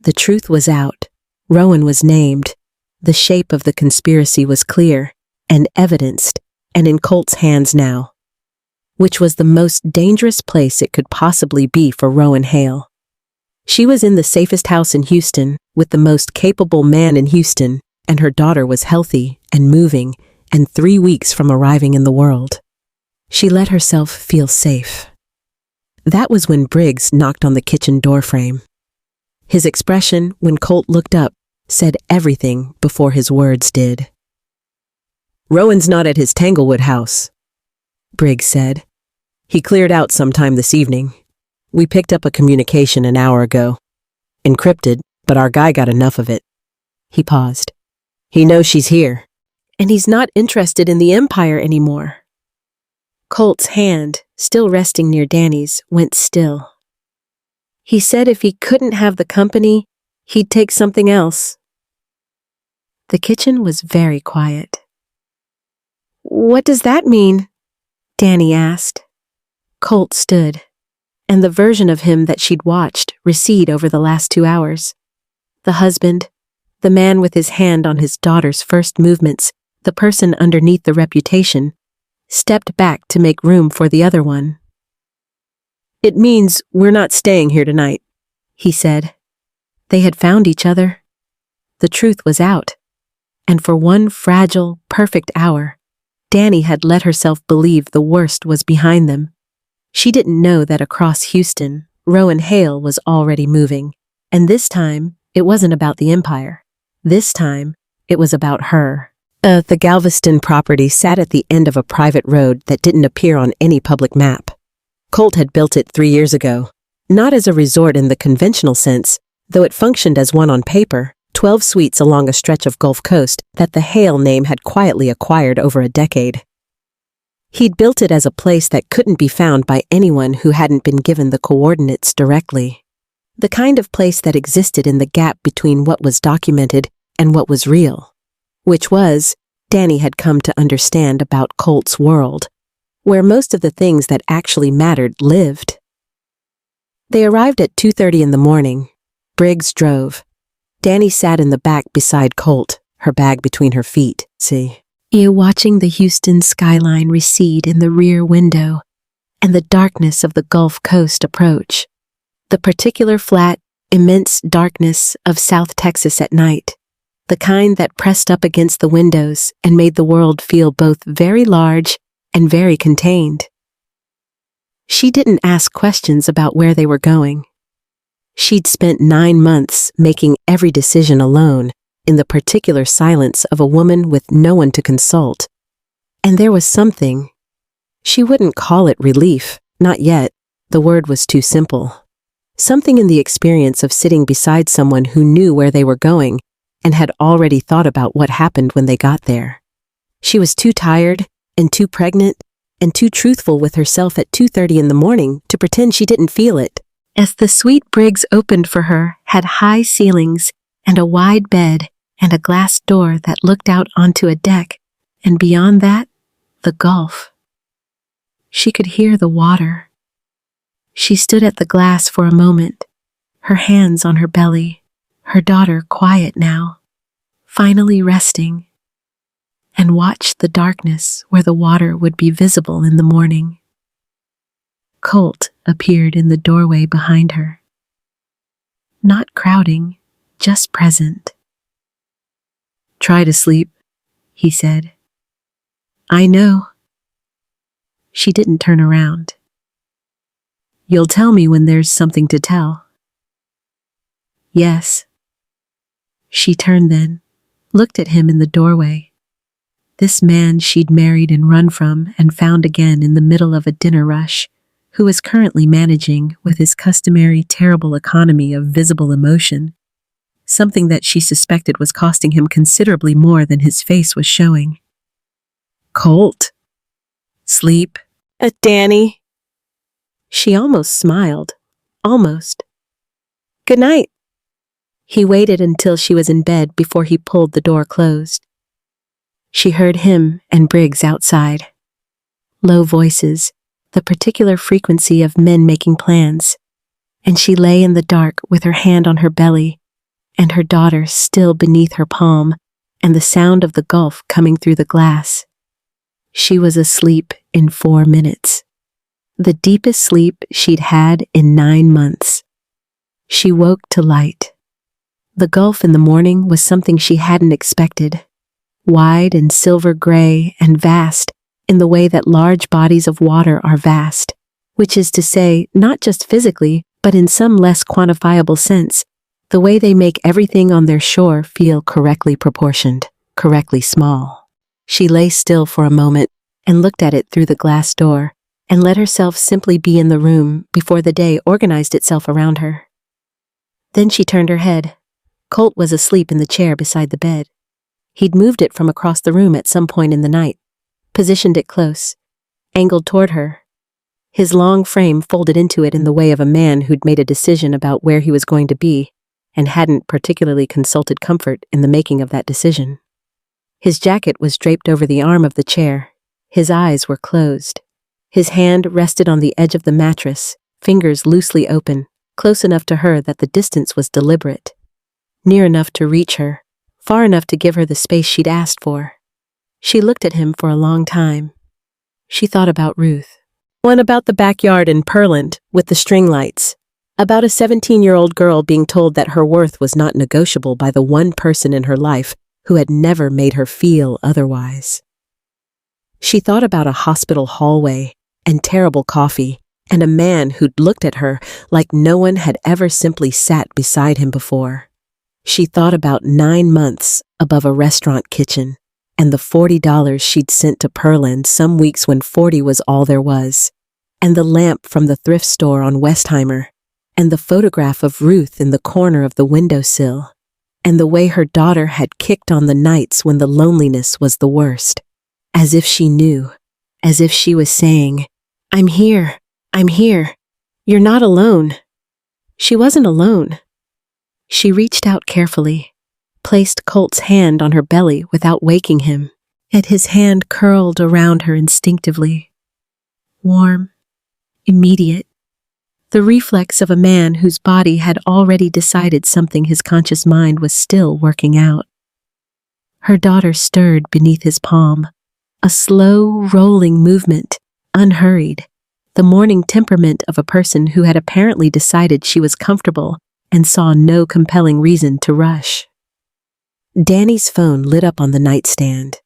The truth was out, Rowan was named. The shape of the conspiracy was clear and evidenced, and in Colt's hands now. Which was the most dangerous place it could possibly be for Rowan Hale. She was in the safest house in Houston, with the most capable man in Houston, and her daughter was healthy and moving, and 3 weeks from arriving in the world. She let herself feel safe. That was when Briggs knocked on the kitchen doorframe. His expression, when Colt looked up, said everything before his words did. "Rowan's not at his Tanglewood house," Briggs said. "He cleared out sometime this evening. We picked up a communication an hour ago. Encrypted, but our guy got enough of it." He paused. "He knows she's here. And he's not interested in the Empire anymore." Colt's hand, still resting near Danny's, went still. "He said if he couldn't have the company, he'd take something else." The kitchen was very quiet. "What does that mean?" Danny asked. Colt stood, and the version of him that she'd watched recede over the last 2 hours. The husband, the man with his hand on his daughter's first movements, the person underneath the reputation, stepped back to make room for the other one. "It means we're not staying here tonight," he said. They had found each other. The truth was out. And for one fragile, perfect hour, Danny had let herself believe the worst was behind them. She didn't know that across Houston, Rowan Hale was already moving. And this time, it wasn't about the Empire. This time, it was about her. The Galveston property sat at the end of a private road that didn't appear on any public map. Colt had built it 3 years ago, not as a resort in the conventional sense, though it functioned as one on paper, 12 suites along a stretch of Gulf Coast that the Hale name had quietly acquired over a decade. He'd built it as a place that couldn't be found by anyone who hadn't been given the coordinates directly. The kind of place that existed in the gap between what was documented and what was real. Which was, Danny had come to understand about Colt's world, where most of the things that actually mattered lived. They arrived at 2:30 in the morning. Briggs drove. Danny sat in the back beside Colt, her bag between her feet, watching the Houston skyline recede in the rear window and the darkness of the Gulf Coast approach. The particular flat, immense darkness of South Texas at night. The kind that pressed up against the windows and made the world feel both very large and very contained. She didn't ask questions about where they were going. She'd spent 9 months making every decision alone in the particular silence of a woman with no one to consult. And there was something. She wouldn't call it relief, not yet. The word was too simple. Something in the experience of sitting beside someone who knew where they were going and had already thought about what happened when they got there. She was too tired and too pregnant and too truthful with herself at 2:30 in the morning to pretend she didn't feel it. As the suite Briggs opened for her had high ceilings and a wide bed and a glass door that looked out onto a deck, and beyond that, the Gulf. She could hear the water. She stood at the glass for a moment, her hands on her belly, her daughter quiet now, finally resting, and watched the darkness where the water would be visible in the morning. Colt appeared in the doorway behind her. Not crowding, just present. "Try to sleep," he said. "I know." She didn't turn around. "You'll tell me when there's something to tell." "Yes." She turned then, looked at him in the doorway. This man she'd married and run from and found again in the middle of a dinner rush, who was currently managing with his customary terrible economy of visible emotion, something that she suspected was costing him considerably more than his face was showing. "Colt." "Sleep." Danny." She almost smiled. Almost. "Good night." He waited until she was in bed before he pulled the door closed. She heard him and Briggs outside. Low voices, the particular frequency of men making plans, and she lay in the dark with her hand on her belly, and her daughter still beneath her palm, and the sound of the gulf coming through the glass. She was asleep in 4 minutes. The deepest sleep she'd had in 9 months. She woke to light. The gulf in the morning was something she hadn't expected. Wide and silver gray and vast in the way that large bodies of water are vast, which is to say, not just physically, but in some less quantifiable sense, the way they make everything on their shore feel correctly proportioned, correctly small. She lay still for a moment and looked at it through the glass door and let herself simply be in the room before the day organized itself around her. Then she turned her head. Colt was asleep in the chair beside the bed. He'd moved it from across the room at some point in the night, positioned it close, angled toward her. His long frame folded into it in the way of a man who'd made a decision about where he was going to be and hadn't particularly consulted comfort in the making of that decision. His jacket was draped over the arm of the chair. His eyes were closed. His hand rested on the edge of the mattress, fingers loosely open, close enough to her that the distance was deliberate. Near enough to reach her, far enough to give her the space she'd asked for. She looked at him for a long time. She thought about Ruth. One about the backyard in Pearland with the string lights. About a 17-year-old girl being told that her worth was not negotiable by the one person in her life who had never made her feel otherwise. She thought about a hospital hallway and terrible coffee and a man who'd looked at her like no one had ever simply sat beside him before. She thought about 9 months above a restaurant kitchen and the $40 she'd sent to Pearland some weeks when 40 was all there was, and the lamp from the thrift store on Westheimer, and the photograph of Ruth in the corner of the windowsill, and the way her daughter had kicked on the nights when the loneliness was the worst, as if she knew, as if she was saying, I'm here, you're not alone. She wasn't alone. She reached out carefully, placed Colt's hand on her belly without waking him, and his hand curled around her instinctively. Warm, immediate, the reflex of a man whose body had already decided something his conscious mind was still working out. Her daughter stirred beneath his palm, a slow, rolling movement, unhurried, the morning temperament of a person who had apparently decided she was comfortable and saw no compelling reason to rush. Danny's phone lit up on the nightstand.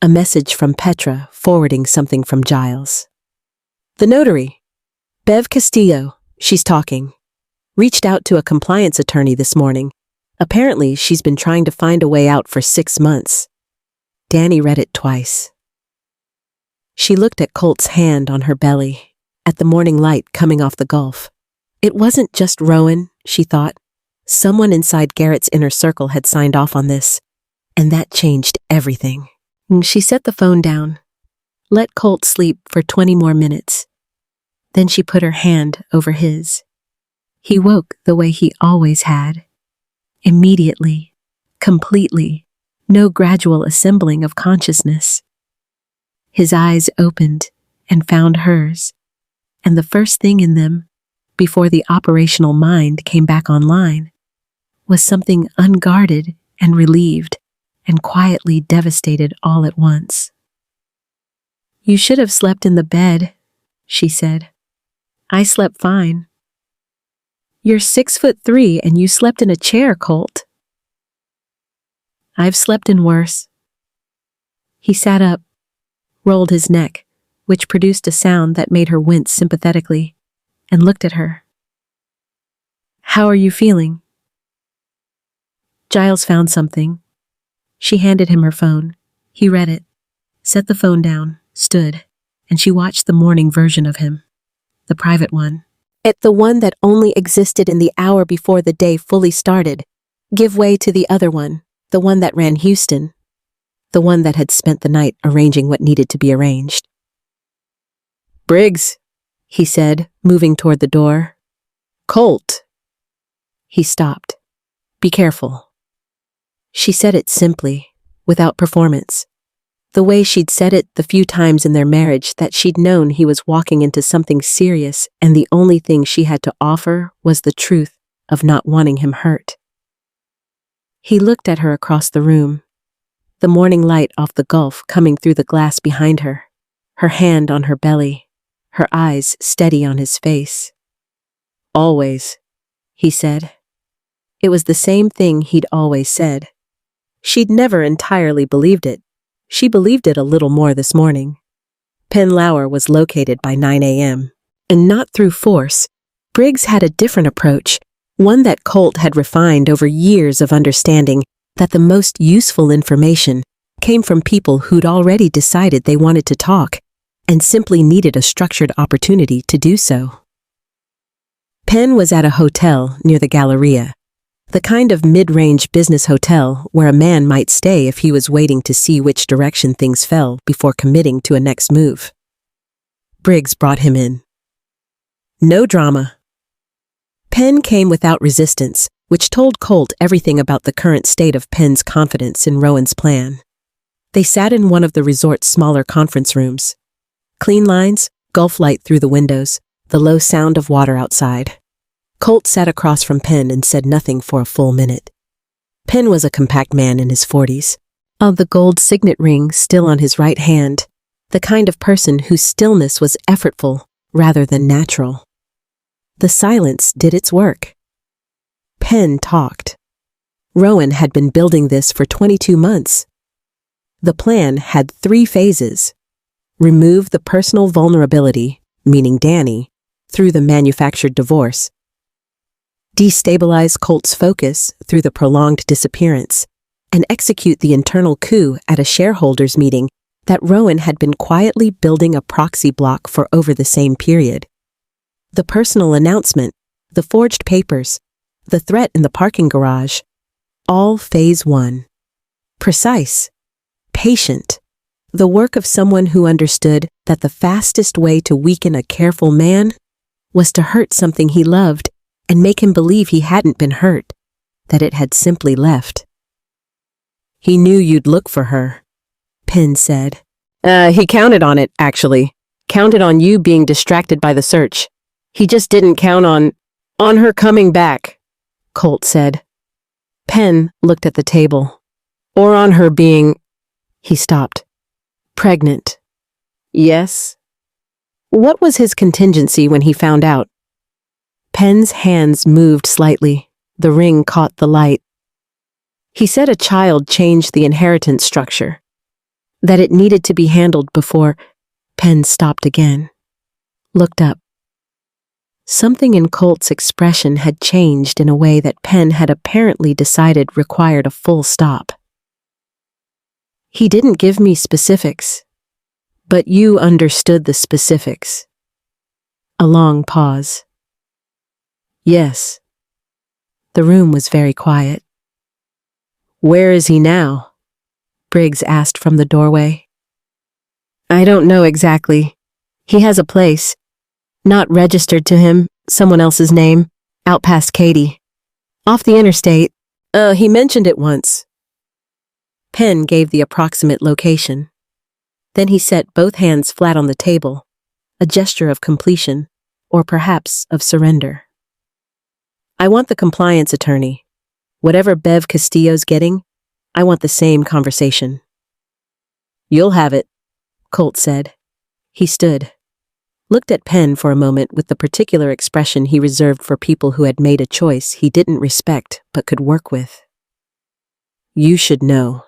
A message from Petra forwarding something from Giles. The notary. Bev Castillo, she's talking. Reached out to a compliance attorney this morning. Apparently, she's been trying to find a way out for 6 months. Danny read it twice. She looked at Colt's hand on her belly, at the morning light coming off the gulf. It wasn't just Rowan, she thought. Someone inside Garrett's inner circle had signed off on this, and that changed everything. She set the phone down, let Colt sleep for 20 more minutes. Then she put her hand over his. He woke the way he always had. Immediately, completely, no gradual assembling of consciousness. His eyes opened and found hers, and the first thing in them, before the operational mind came back online, was something unguarded and relieved and quietly devastated all at once. You should have slept in the bed, she said. I slept fine. You're 6'3" and you slept in a chair, Colt. I've slept in worse. He sat up, rolled his neck, which produced a sound that made her wince sympathetically, and looked at her. How are you feeling? Giles found something. She handed him her phone. He read it, set the phone down, stood, and she watched the morning version of him, the private one. The one that only existed in the hour before the day fully started, give way to the other one, the one that ran Houston, the one that had spent the night arranging what needed to be arranged. Briggs, he said, moving toward the door. Colt. He stopped. Be careful. She said it simply, without performance. The way she'd said it the few times in their marriage that she'd known he was walking into something serious and the only thing she had to offer was the truth of not wanting him hurt. He looked at her across the room, the morning light off the Gulf coming through the glass behind her, her hand on her belly, her eyes steady on his face. "Always," he said. It was the same thing he'd always said. She'd never entirely believed it. She believed it a little more this morning. Penn Lauer was located by 9 a.m. And not through force. Briggs had a different approach, one that Colt had refined over years of understanding that the most useful information came from people who'd already decided they wanted to talk and simply needed a structured opportunity to do so. Penn was at a hotel near the Galleria, the kind of mid-range business hotel where a man might stay if he was waiting to see which direction things fell before committing to a next move. Briggs brought him in. No drama. Penn came without resistance, which told Colt everything about the current state of Penn's confidence in Rowan's plan. They sat in one of the resort's smaller conference rooms. Clean lines, Gulf light through the windows, the low sound of water outside. Colt sat across from Penn and said nothing for a full minute. Penn was a compact man in his 40s, of the gold signet ring still on his right hand, the kind of person whose stillness was effortful rather than natural. The silence did its work. Penn talked. Rowan had been building this for 22 months. The plan had 3 phases. Remove the personal vulnerability, meaning Danny, through the manufactured divorce. Destabilize Colt's focus through the prolonged disappearance, and execute the internal coup at a shareholders' meeting that Rowan had been quietly building a proxy block for over the same period. The personal announcement, the forged papers, the threat in the parking garage, all phase 1. Precise, patient, the work of someone who understood that the fastest way to weaken a careful man was to hurt something he loved and make him believe he hadn't been hurt, that it had simply left. "He knew you'd look for her," Penn said. He counted on it, actually. Counted on you being distracted by the search. He just didn't count on her coming back," Colt said. Penn looked at the table. "Or on her being—" He stopped. "Pregnant." "Yes." What was his contingency when he found out? Penn's hands moved slightly. The ring caught the light. He said a child changed the inheritance structure. That it needed to be handled before. Penn stopped again. Looked up. Something in Colt's expression had changed in a way that Penn had apparently decided required a full stop. "He didn't give me specifics, but you understood the specifics." A long pause. "Yes." The room was very quiet. "Where is he now?" Briggs asked from the doorway. "I don't know exactly. He has a place. Not registered to him, someone else's name, out past Katy. Off the interstate. He mentioned it once." Penn gave the approximate location. Then he set both hands flat on the table, a gesture of completion, or perhaps of surrender. "I want the compliance attorney. Whatever Bev Castillo's getting, I want the same conversation." "You'll have it," Colt said. He stood, looked at Penn for a moment with the particular expression he reserved for people who had made a choice he didn't respect but could work with. "You should know.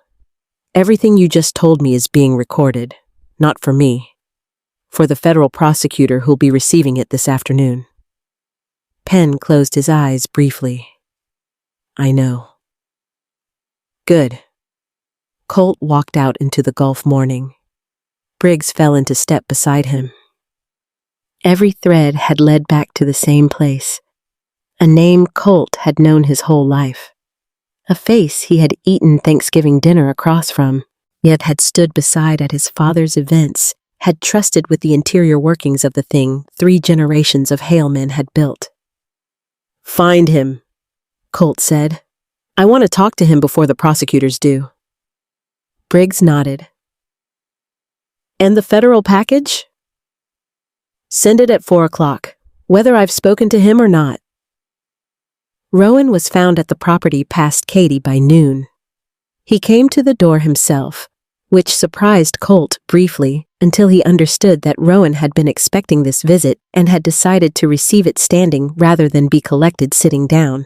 Everything you just told me is being recorded, not for me. For the federal prosecutor who'll be receiving it this afternoon." Penn closed his eyes briefly. "I know." "Good." Colt walked out into the Gulf morning. Briggs fell into step beside him. Every thread had led back to the same place. A name Colt had known his whole life. A face he had eaten Thanksgiving dinner across from, yet had stood beside at his father's events, had trusted with the interior workings of the thing 3 generations of Hale men had built. "Find him," Colt said. "I want to talk to him before the prosecutors do." Briggs nodded. "And the federal package?" "Send it at 4 o'clock, whether I've spoken to him or not." Rowan was found at the property past Katie by noon. He came to the door himself, which surprised Colt briefly until he understood that Rowan had been expecting this visit and had decided to receive it standing rather than be collected sitting down.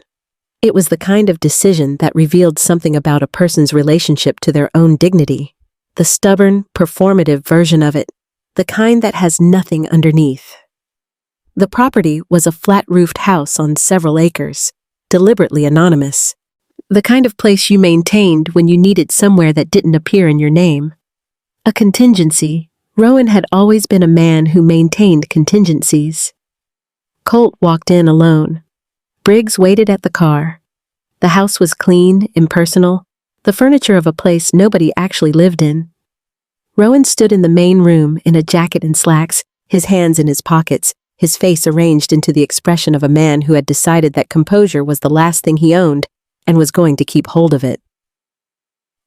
It was the kind of decision that revealed something about a person's relationship to their own dignity, the stubborn, performative version of it, the kind that has nothing underneath. The property was a flat-roofed house on several acres, deliberately anonymous. The kind of place you maintained when you needed somewhere that didn't appear in your name. A contingency. Rowan had always been a man who maintained contingencies. Colt walked in alone. Briggs waited at the car. The house was clean, impersonal, the furniture of a place nobody actually lived in. Rowan stood in the main room in a jacket and slacks, his hands in his pockets, his face arranged into the expression of a man who had decided that composure was the last thing he owned and was going to keep hold of it.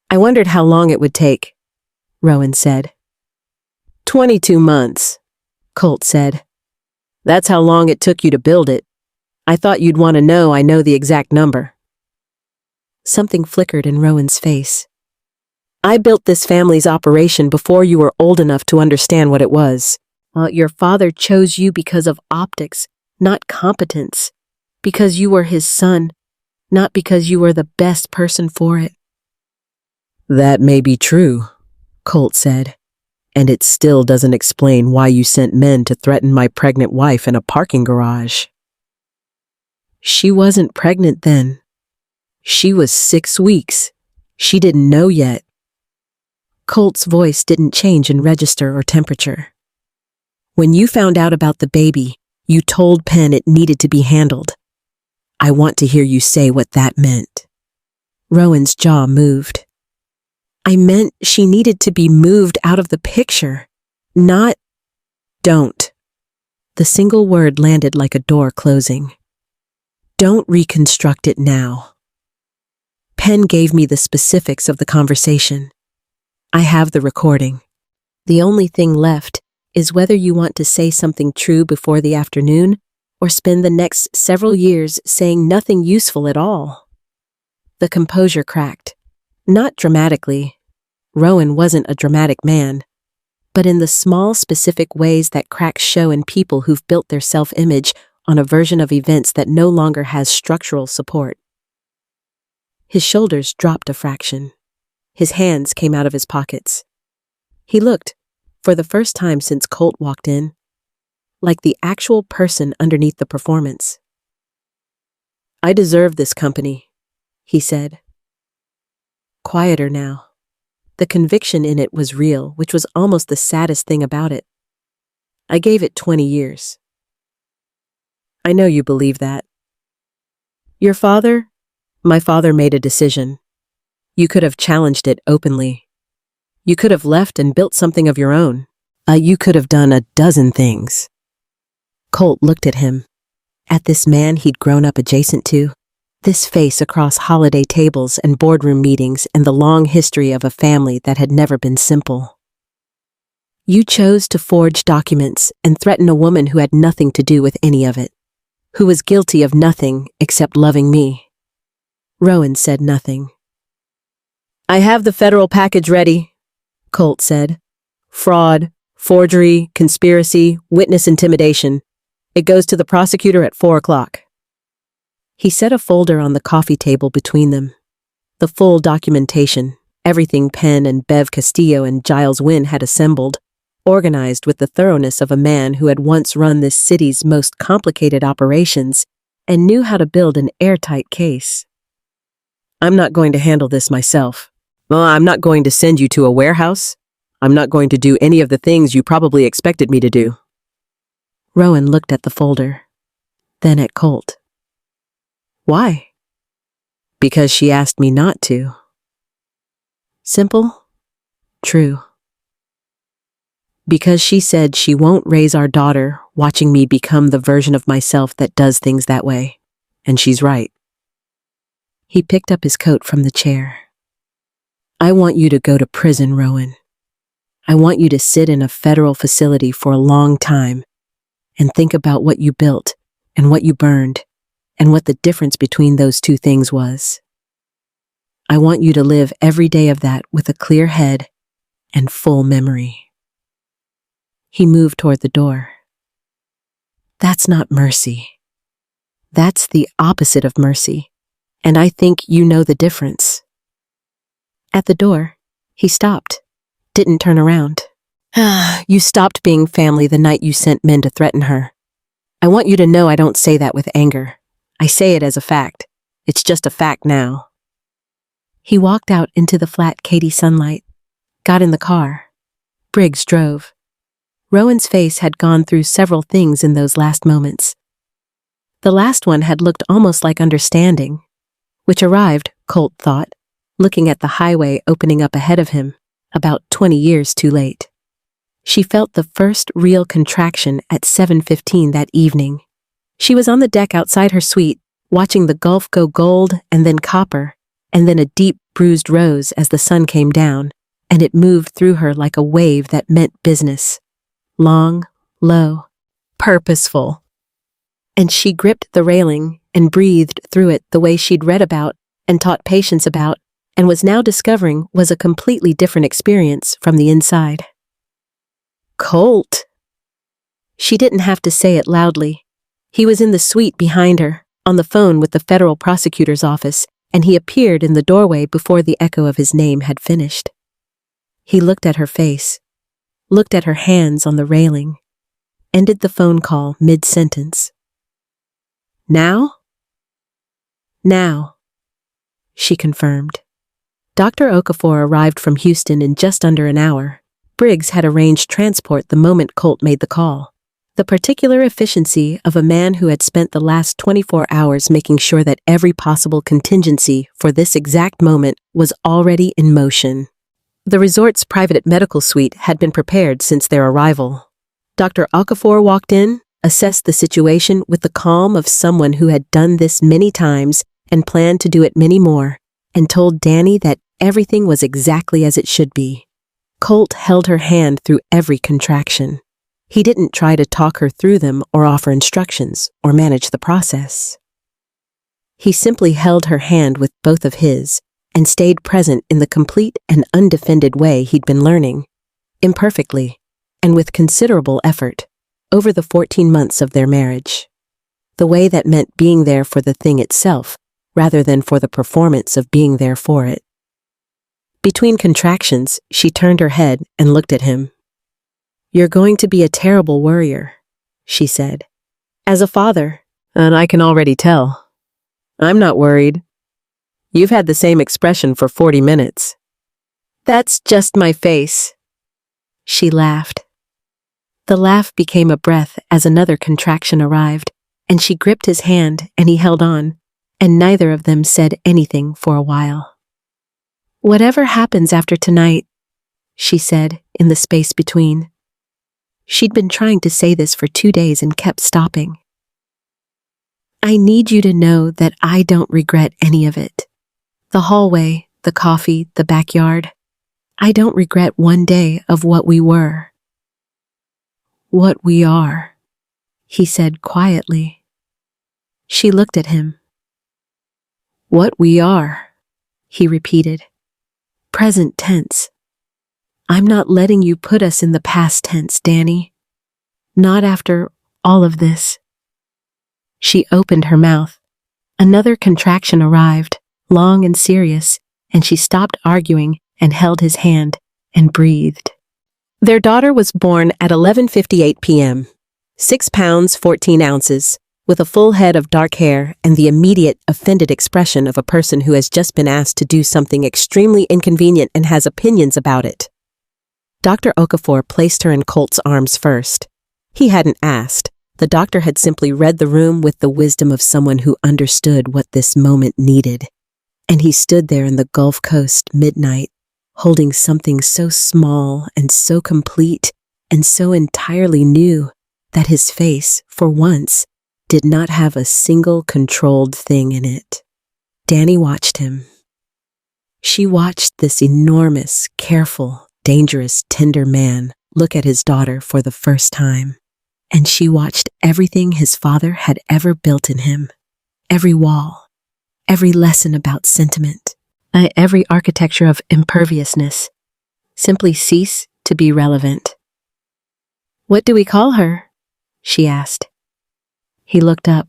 "I wondered how long it would take," Rowan said. 22 months, Colt said. "That's how long it took you to build it. I thought you'd want to know I know the exact number." Something flickered in Rowan's face. "I built this family's operation before you were old enough to understand what it was. Your father chose you because of optics, not competence. Because you were his son, not because you were the best person for it." "That may be true," Colt said. "And it still doesn't explain why you sent men to threaten my pregnant wife in a parking garage." "She wasn't pregnant then. She was 6 weeks. She didn't know yet." Colt's voice didn't change in register or temperature. "When you found out about the baby, you told Penn it needed to be handled. I want to hear you say what that meant." Rowan's jaw moved. "I meant she needed to be moved out of the picture, not—" "Don't." The single word landed like a door closing. "Don't reconstruct it now. Penn gave me the specifics of the conversation. I have the recording. The only thing left is whether you want to say something true before the afternoon or spend the next several years saying nothing useful at all." The composure cracked. Not dramatically. Rowan wasn't a dramatic man, but in the small, specific ways that cracks show in people who've built their self-image on a version of events that no longer has structural support. His shoulders dropped a fraction. His hands came out of his pockets. He looked, for the first time since Colt walked in, like the actual person underneath the performance. "I deserve this company," he said. Quieter now. The conviction in it was real, which was almost the saddest thing about it. "I gave it 20 years. I know you believe that. Your father? My father made a decision. You could have challenged it openly. You could have left and built something of your own. You could have done a dozen things." Colt looked at him, at this man he'd grown up adjacent to, this face across holiday tables and boardroom meetings and the long history of a family that had never been simple. "You chose to forge documents and threaten a woman who had nothing to do with any of it, who was guilty of nothing except loving me." Rowan said nothing. "I have the federal package ready," Colt said. "Fraud, forgery, conspiracy, witness intimidation. It goes to the prosecutor at 4 o'clock. He set a folder on the coffee table between them. The full documentation, everything Penn and Bev Castillo and Giles Wynn had assembled, organized with the thoroughness of a man who had once run this city's most complicated operations and knew how to build an airtight case. "I'm not going to handle this myself. I'm not going to send you to a warehouse. I'm not going to do any of the things you probably expected me to do." Rowan looked at the folder, then at Colt. "Why?" "Because she asked me not to." Simple? True. "Because she said she won't raise our daughter watching me become the version of myself that does things that way. And she's right." He picked up his coat from the chair. "I want you to go to prison, Rowan. I want you to sit in a federal facility for a long time and think about what you built and what you burned and what the difference between those two things was. I want you to live every day of that with a clear head and full memory. He moved toward the door. That's not mercy. That's the opposite of mercy, and I think you know the difference. At the door, he stopped, didn't turn around. You stopped being family the night you sent men to threaten her. I want you to know I don't say that with anger. I say it as a fact. It's just a fact now. He walked out into the flat Katy sunlight, got in the car. Briggs drove. Rowan's face had gone through several things in those last moments. The last one had looked almost like understanding, which arrived, Colt thought, looking at the highway opening up ahead of him, about 20 years too late. She felt the first real contraction at 7:15 that evening. She was on the deck outside her suite, watching the Gulf go gold and then copper, and then a deep bruised rose as the sun came down, and it moved through her like a wave that meant business. Long, low, purposeful. And she gripped the railing and breathed through it the way she'd read about and taught patience about, and was now discovering was a completely different experience from the inside. Colt! She didn't have to say it loudly. He was in the suite behind her, on the phone with the federal prosecutor's office, and he appeared in the doorway before the echo of his name had finished. He looked at her face, looked at her hands on the railing, ended the phone call mid-sentence. Now? Now, she confirmed. Dr. Okafor arrived from Houston in just under an hour. Briggs had arranged transport the moment Colt made the call. The particular efficiency of a man who had spent the last 24 hours making sure that every possible contingency for this exact moment was already in motion. The resort's private medical suite had been prepared since their arrival. Dr. Okafor walked in, assessed the situation with the calm of someone who had done this many times and planned to do it many more, and told Danny that everything was exactly as it should be. Colt held her hand through every contraction. He didn't try to talk her through them or offer instructions or manage the process. He simply held her hand with both of his and stayed present in the complete and undefended way he'd been learning, imperfectly and with considerable effort, over the 14 months of their marriage. The way that meant being there for the thing itself, rather than for the performance of being there for it. Between contractions, she turned her head and looked at him. You're going to be a terrible worrier, she said. As a father, and I can already tell. I'm not worried. You've had the same expression for 40 minutes. That's just my face. She laughed. The laugh became a breath as another contraction arrived, and she gripped his hand and he held on, and neither of them said anything for a while. Whatever happens after tonight, she said in the space between. She'd been trying to say this for 2 days and kept stopping. I need you to know that I don't regret any of it. The hallway, the coffee, the backyard. I don't regret one day of what we were. What we are, he said quietly. She looked at him. What we are, he repeated. Present tense. I'm not letting you put us in the past tense, Danny. Not after all of this. She opened her mouth. Another contraction arrived, long and serious, and she stopped arguing and held his hand and breathed. Their daughter was born at 11:58 p.m., 6 pounds 14 ounces, with a full head of dark hair and the immediate, offended expression of a person who has just been asked to do something extremely inconvenient and has opinions about it. Dr. Okafor placed her in Colt's arms first. He hadn't asked. The doctor had simply read the room with the wisdom of someone who understood what this moment needed. And he stood there in the Gulf Coast midnight, holding something so small and so complete and so entirely new that his face, for once, did not have a single controlled thing in it. Danny watched him. She watched this enormous, careful, dangerous, tender man look at his daughter for the first time. And she watched everything his father had ever built in him. every wall, every lesson about sentiment, every architecture of imperviousness, simply cease to be relevant. "What do we call her?" she asked. He looked up.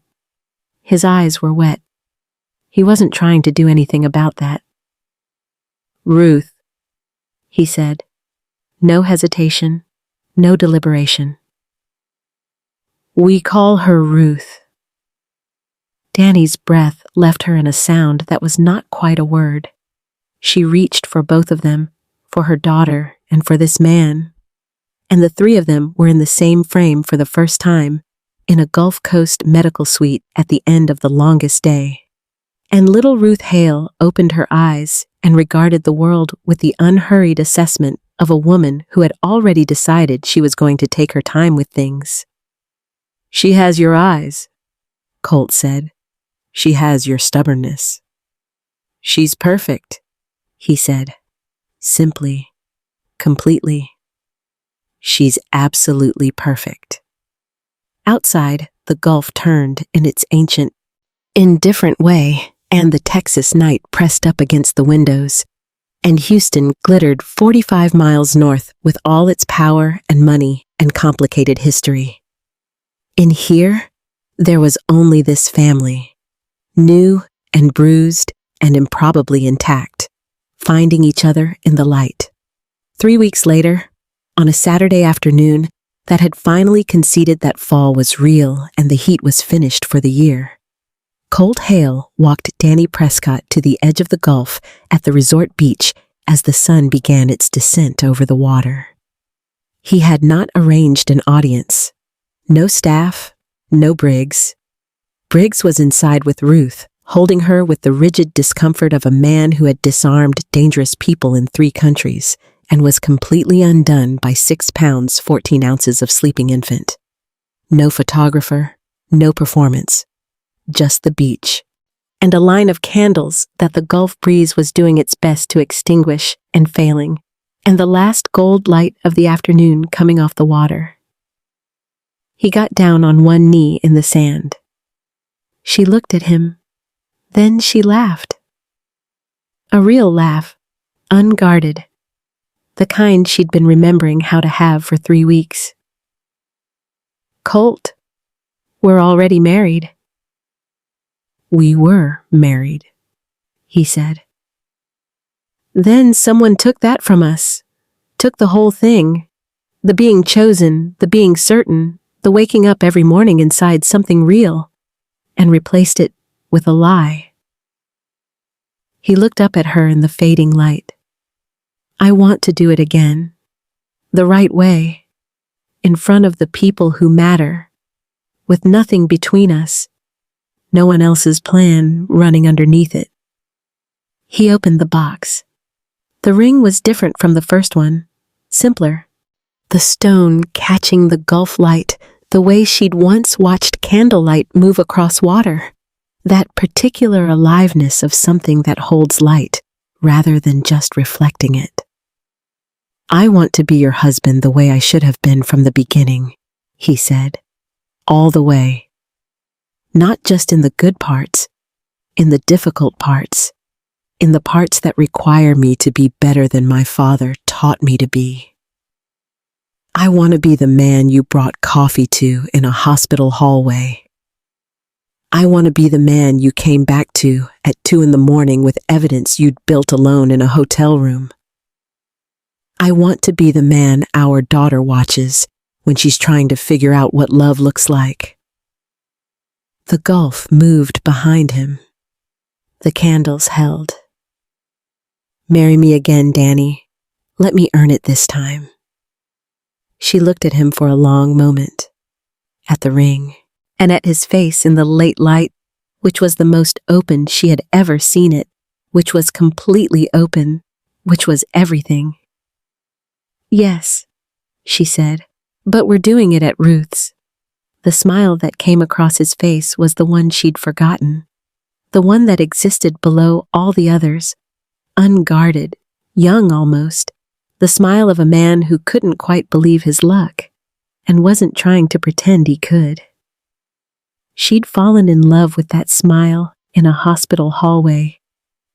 His eyes were wet. He wasn't trying to do anything about that. "Ruth," he said. No hesitation, no deliberation. "We call her Ruth." Danny's breath left her in a sound that was not quite a word. She reached for both of them, for her daughter and for this man. And the three of them were in the same frame for the first time, in a Gulf Coast medical suite at the end of the longest day. And little Ruth Hale opened her eyes and regarded the world with the unhurried assessment of a woman who had already decided she was going to take her time with things. "She has your eyes," Colt said. "She has your stubbornness." "She's perfect," he said, simply, completely. "She's absolutely perfect." Outside, the Gulf turned in its ancient, indifferent way, and the Texas night pressed up against the windows, and Houston glittered 45 miles north with all its power and money and complicated history. In here, there was only this family, new and bruised and improbably intact, finding each other in the light. 3 weeks later, on a Saturday afternoon that had finally conceded that fall was real and the heat was finished for the year, Colt Hale walked Danny Prescott to the edge of the Gulf at the resort beach as the sun began its descent over the water. He had not arranged an audience. No staff, no Briggs. Briggs was inside with Ruth, holding her with the rigid discomfort of a man who had disarmed dangerous people in 3 countries and was completely undone by 6 pounds 14 ounces of sleeping infant. No photographer, no performance. Just the beach, and a line of candles that the Gulf breeze was doing its best to extinguish and failing, and the last gold light of the afternoon coming off the water. He got down on one knee in the sand. She looked at him. Then she laughed. A real laugh, unguarded, the kind she'd been remembering how to have for 3 weeks. "Colt, we're already married." "We were married," he said. "Then someone took that from us, took the whole thing, the being chosen, the being certain, the waking up every morning inside something real, and replaced it with a lie." He looked up at her in the fading light. "I want to do it again, the right way, in front of the people who matter, with nothing between us, no one else's plan running underneath it." He opened the box. The ring was different from the first one, simpler. The stone catching the Gulf light the way she'd once watched candlelight move across water. That particular aliveness of something that holds light rather than just reflecting it. "I want to be your husband the way I should have been from the beginning," he said. "All the way. Not just in the good parts, in the difficult parts, in the parts that require me to be better than my father taught me to be. I want to be the man you brought coffee to in a hospital hallway. I want to be the man you came back to at 2 a.m. with evidence you'd built alone in a hotel room. I want to be the man our daughter watches when she's trying to figure out what love looks like." The Gulf moved behind him. The candles held. "Marry me again, Danny. Let me earn it this time." She looked at him for a long moment, at the ring, and at his face in the late light, which was the most open she had ever seen it, which was completely open, which was everything. "Yes," she said, "but we're doing it at Ruth's." The smile that came across his face was the one she'd forgotten, the one that existed below all the others, unguarded, young almost, the smile of a man who couldn't quite believe his luck and wasn't trying to pretend he could. She'd fallen in love with that smile in a hospital hallway,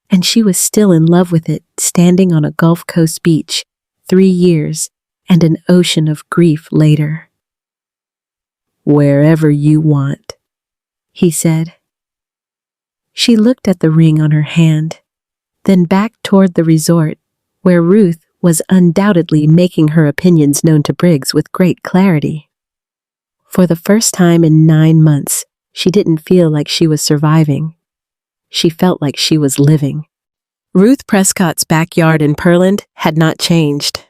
and she was still in love with it standing on a Gulf Coast beach 3 years and an ocean of grief later. "Wherever you want," he said. She looked at the ring on her hand, then back toward the resort, where Ruth was undoubtedly making her opinions known to Briggs with great clarity. For the first time in 9 months, she didn't feel like she was surviving. She felt like she was living. Ruth Prescott's backyard in Pearland had not changed.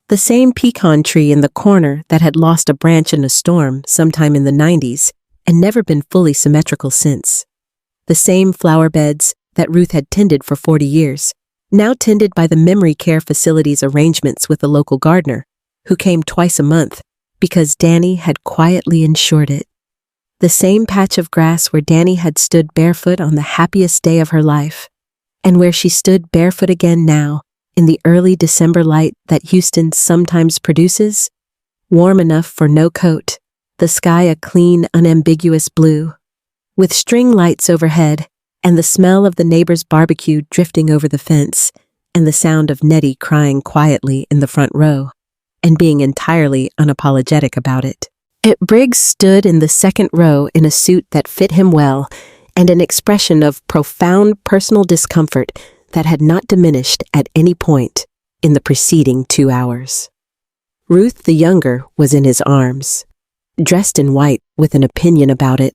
The same pecan tree in the corner that had lost a branch in a storm sometime in the 90s and never been fully symmetrical since. The same flower beds that Ruth had tended for 40 years, now tended by the memory care facility's arrangements with a local gardener, who came twice a month because Danny had quietly insured it. The same patch of grass where Danny had stood barefoot on the happiest day of her life, and where she stood barefoot again now in the early December light that Houston sometimes produces, warm enough for no coat, the sky a clean, unambiguous blue, with string lights overhead and the smell of the neighbor's barbecue drifting over the fence, and the sound of Nettie crying quietly in the front row, and being entirely unapologetic about it. Briggs stood in the second row in a suit that fit him well, and an expression of profound personal discomfort that had not diminished at any point in the preceding 2 hours. Ruth the younger was in his arms, dressed in white with an opinion about it,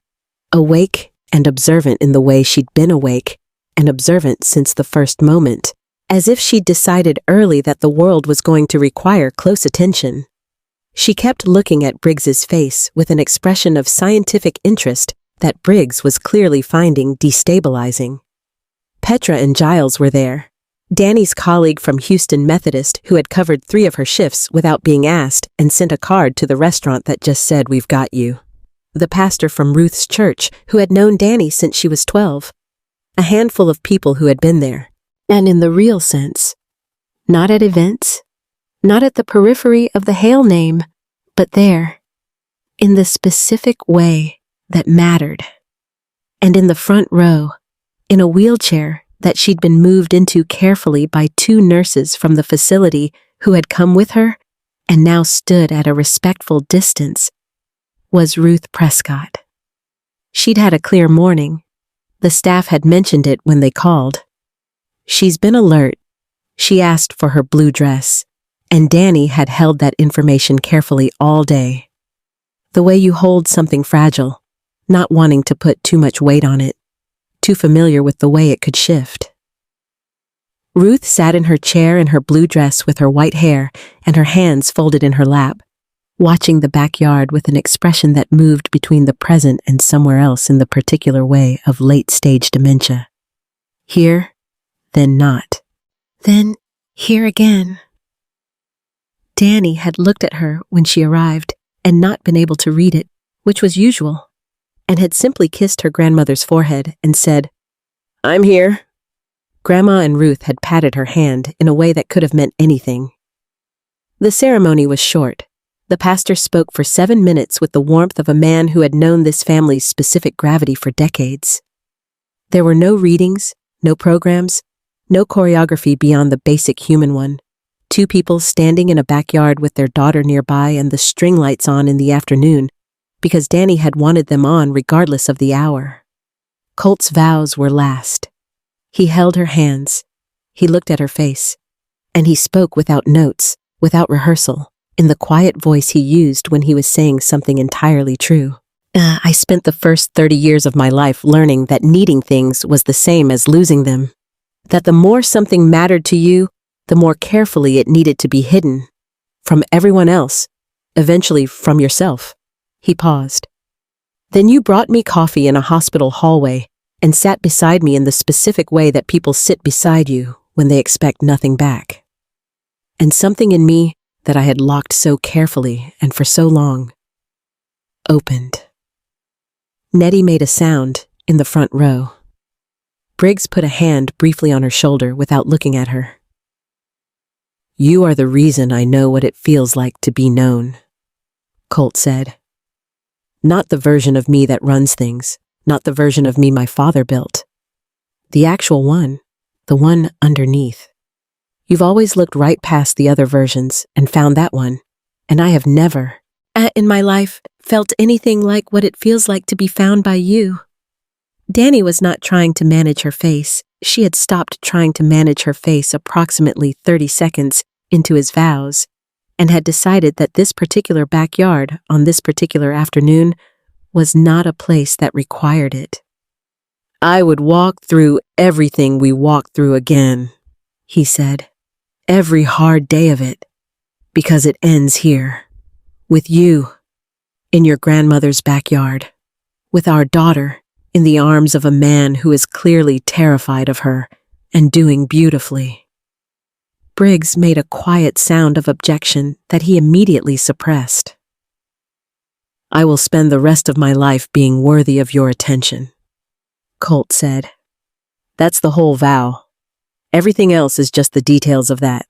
awake and observant in the way she'd been awake and observant since the first moment, as if she'd decided early that the world was going to require close attention. She kept looking at Briggs's face with an expression of scientific interest that Briggs was clearly finding destabilizing. Petra and Giles were there, Danny's colleague from Houston Methodist who had covered 3 of her shifts without being asked and sent a card to the restaurant that just said, "We've got you." The pastor from Ruth's church who had known Danny since she was 12. A handful of people who had been there. And in the real sense, not at events, not at the periphery of the Hale name, but there, in the specific way that mattered. And in the front row, in a wheelchair that she'd been moved into carefully by 2 nurses from the facility who had come with her and now stood at a respectful distance, was Ruth Prescott. She'd had a clear morning. The staff had mentioned it when they called. She's been alert. She asked for her blue dress, and Danny had held that information carefully all day. The way you hold something fragile, not wanting to put too much weight on it, too familiar with the way it could shift. Ruth sat in her chair in her blue dress with her white hair and her hands folded in her lap, watching the backyard with an expression that moved between the present and somewhere else in the particular way of late-stage dementia. Here, then not. Then here again. Danny had looked at her when she arrived and not been able to read it, which was usual, and had simply kissed her grandmother's forehead and said, "I'm here." Grandma and Ruth had patted her hand in a way that could have meant anything. The ceremony was short. The pastor spoke for 7 minutes with the warmth of a man who had known this family's specific gravity for decades. There were no readings, no programs, no choreography beyond the basic human one. 2 people standing in a backyard with their daughter nearby and the string lights on in the afternoon, because Danny had wanted them on regardless of the hour. Colt's vows were last. He held her hands. He looked at her face. And he spoke without notes, without rehearsal, in the quiet voice he used when he was saying something entirely true. I spent the first 30 years of my life learning that needing things was the same as losing them. That the more something mattered to you, the more carefully it needed to be hidden. From everyone else, eventually from yourself. He paused. Then you brought me coffee in a hospital hallway and sat beside me in the specific way that people sit beside you when they expect nothing back. And something in me that I had locked so carefully and for so long opened. Nettie made a sound in the front row. Briggs put a hand briefly on her shoulder without looking at her. "You are the reason I know what it feels like to be known," Colt said. Not the version of me that runs things, not the version of me my father built. The actual one, the one underneath. You've always looked right past the other versions and found that one, and I have never, in my life, felt anything like what it feels like to be found by you. Danny was not trying to manage her face. She had stopped trying to manage her face approximately 30 seconds into his vows, and had decided that this particular backyard on this particular afternoon was not a place that required it. I would walk through everything we walked through again, he said. Every hard day of it, because it ends here, with you, in your grandmother's backyard, with our daughter, in the arms of a man who is clearly terrified of her and doing beautifully. Briggs made a quiet sound of objection that he immediately suppressed. I will spend the rest of my life being worthy of your attention, Colt said. That's the whole vow. Everything else is just the details of that.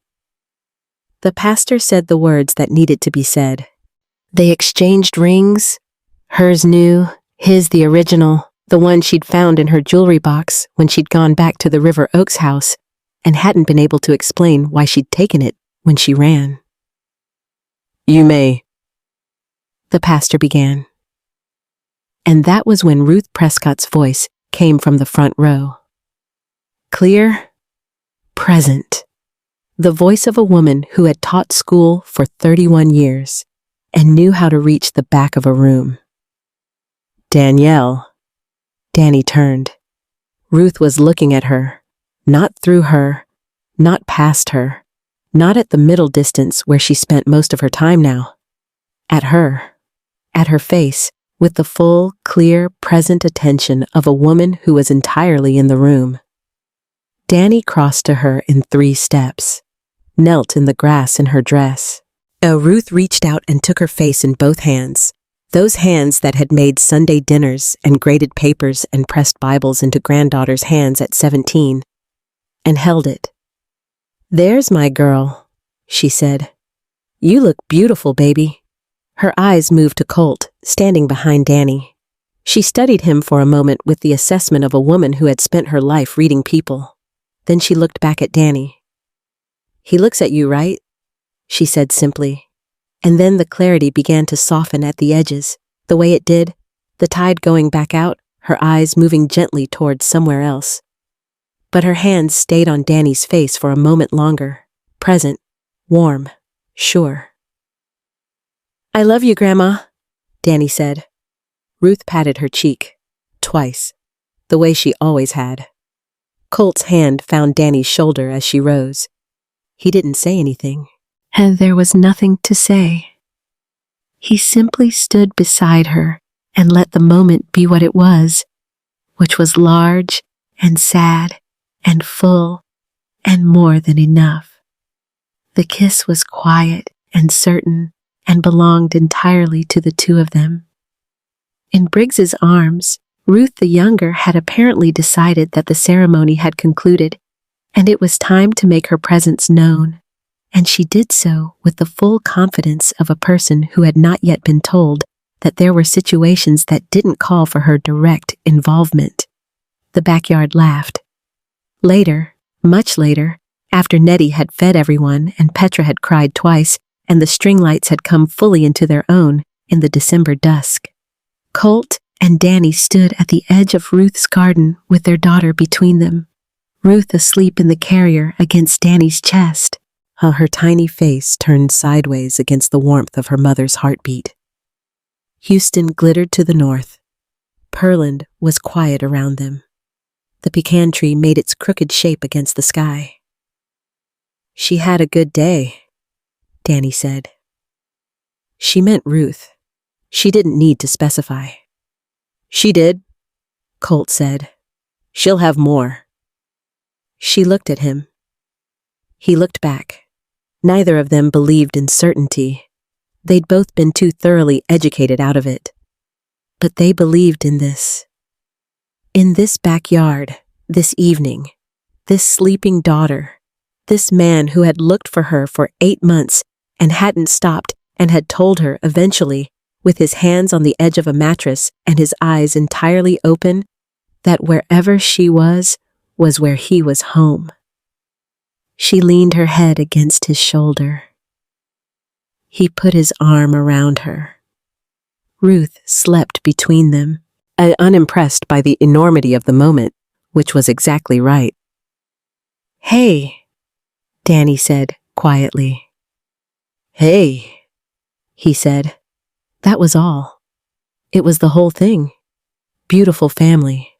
The pastor said the words that needed to be said. They exchanged rings, hers new, his the original, the one she'd found in her jewelry box when she'd gone back to the River Oaks house and hadn't been able to explain why she'd taken it when she ran. You may, the pastor began. And that was when Ruth Prescott's voice came from the front row. Clear, present. The voice of a woman who had taught school for 31 years and knew how to reach the back of a room. Danielle. Danny turned. Ruth was looking at her, not through her, not past her, not at the middle distance where she spent most of her time now. At her face, with the full, clear, present attention of a woman who was entirely in the room. Danny crossed to her in 3 steps, knelt in the grass in her dress. Ruth reached out and took her face in both hands, those hands that had made Sunday dinners and graded papers and pressed Bibles into granddaughter's hands at 17, and held it. There's my girl, she said. You look beautiful, baby. Her eyes moved to Colt, standing behind Danny. She studied him for a moment with the assessment of a woman who had spent her life reading people. Then she looked back at Danny. He looks at you, right? She said simply. And then the clarity began to soften at the edges, the way it did, the tide going back out, her eyes moving gently towards somewhere else. But her hands stayed on Danny's face for a moment longer, present, warm, sure. I love you, Grandma, Danny said. Ruth patted her cheek, twice, the way she always had. Colt's hand found Danny's shoulder as she rose. He didn't say anything, and there was nothing to say. He simply stood beside her and let the moment be what it was, which was large and sad and full and more than enough. The kiss was quiet and certain and belonged entirely to the two of them. In Briggs's arms, Ruth the younger had apparently decided that the ceremony had concluded, and it was time to make her presence known, and she did so with the full confidence of a person who had not yet been told that there were situations that didn't call for her direct involvement. The backyard laughed. Later, much later, after Nettie had fed everyone and Petra had cried twice, and the string lights had come fully into their own in the December dusk, Colt and Danny stood at the edge of Ruth's garden with their daughter between them, Ruth asleep in the carrier against Danny's chest, while her tiny face turned sideways against the warmth of her mother's heartbeat. Houston glittered to the north. Pearland was quiet around them. The pecan tree made its crooked shape against the sky. She had a good day, Danny said. She meant Ruth. She didn't need to specify. She did, Colt said. She'll have more. She looked at him. He looked back. Neither of them believed in certainty. They'd both been too thoroughly educated out of it. But they believed in this. In this backyard, this evening, this sleeping daughter, this man who had looked for her for 8 months and hadn't stopped and had told her eventually, with his hands on the edge of a mattress and his eyes entirely open, that wherever she was where he was home. She leaned her head against his shoulder. He put his arm around her. Ruth slept between them, unimpressed by the enormity of the moment, which was exactly right. "Hey," Danny said quietly. "Hey," he said. That was all. It was the whole thing. Beautiful family.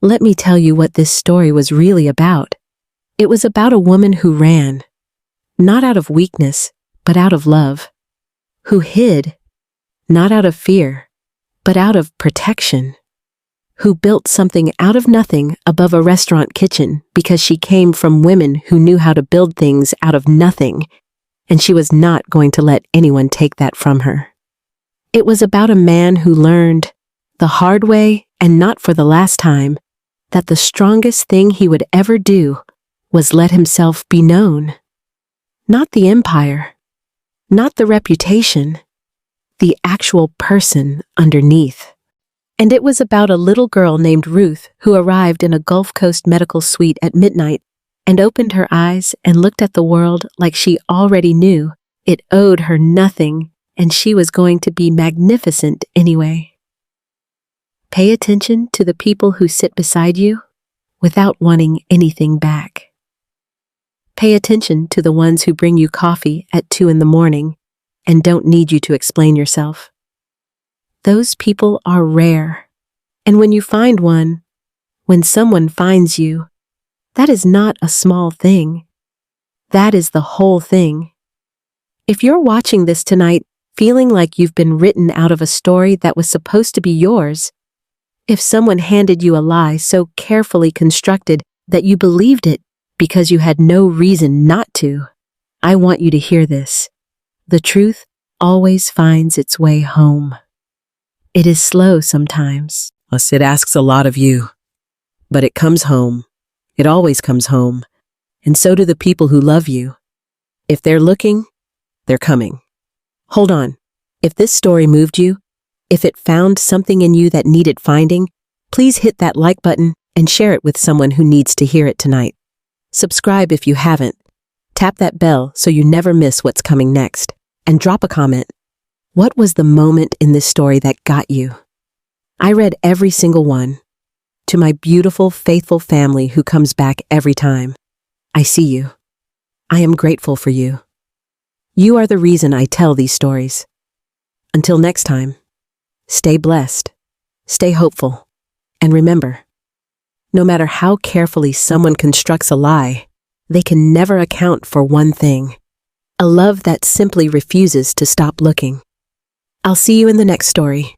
Let me tell you what this story was really about. It was about a woman who ran, not out of weakness, but out of love. Who hid, not out of fear, but out of protection. Who built something out of nothing above a restaurant kitchen because she came from women who knew how to build things out of nothing, and she was not going to let anyone take that from her. It was about a man who learned, the hard way and not for the last time, that the strongest thing he would ever do was let himself be known. Not the empire, not the reputation, the actual person underneath. And it was about a little girl named Ruth who arrived in a Gulf Coast medical suite at midnight and opened her eyes and looked at the world like she already knew it owed her nothing and she was going to be magnificent anyway. Pay attention to the people who sit beside you without wanting anything back. Pay attention to the ones who bring you coffee at 2 a.m. and don't need you to explain yourself. Those people are rare. And when you find one, when someone finds you, that is not a small thing. That is the whole thing. If you're watching this tonight feeling like you've been written out of a story that was supposed to be yours, if someone handed you a lie so carefully constructed that you believed it because you had no reason not to, I want you to hear this. The truth always finds its way home. It is slow sometimes. It asks a lot of you, but it comes home. It always comes home. And so do the people who love you. If they're looking, they're coming. Hold on. If this story moved you, if it found something in you that needed finding, please hit that like button and share it with someone who needs to hear it tonight. Subscribe if you haven't. Tap that bell so you never miss what's coming next. And drop a comment. What was the moment in this story that got you? I read every single one. To my beautiful, faithful family who comes back every time. I see you. I am grateful for you. You are the reason I tell these stories. Until next time. Stay blessed, stay hopeful, and remember, no matter how carefully someone constructs a lie, they can never account for one thing, a love that simply refuses to stop looking. I'll see you in the next story.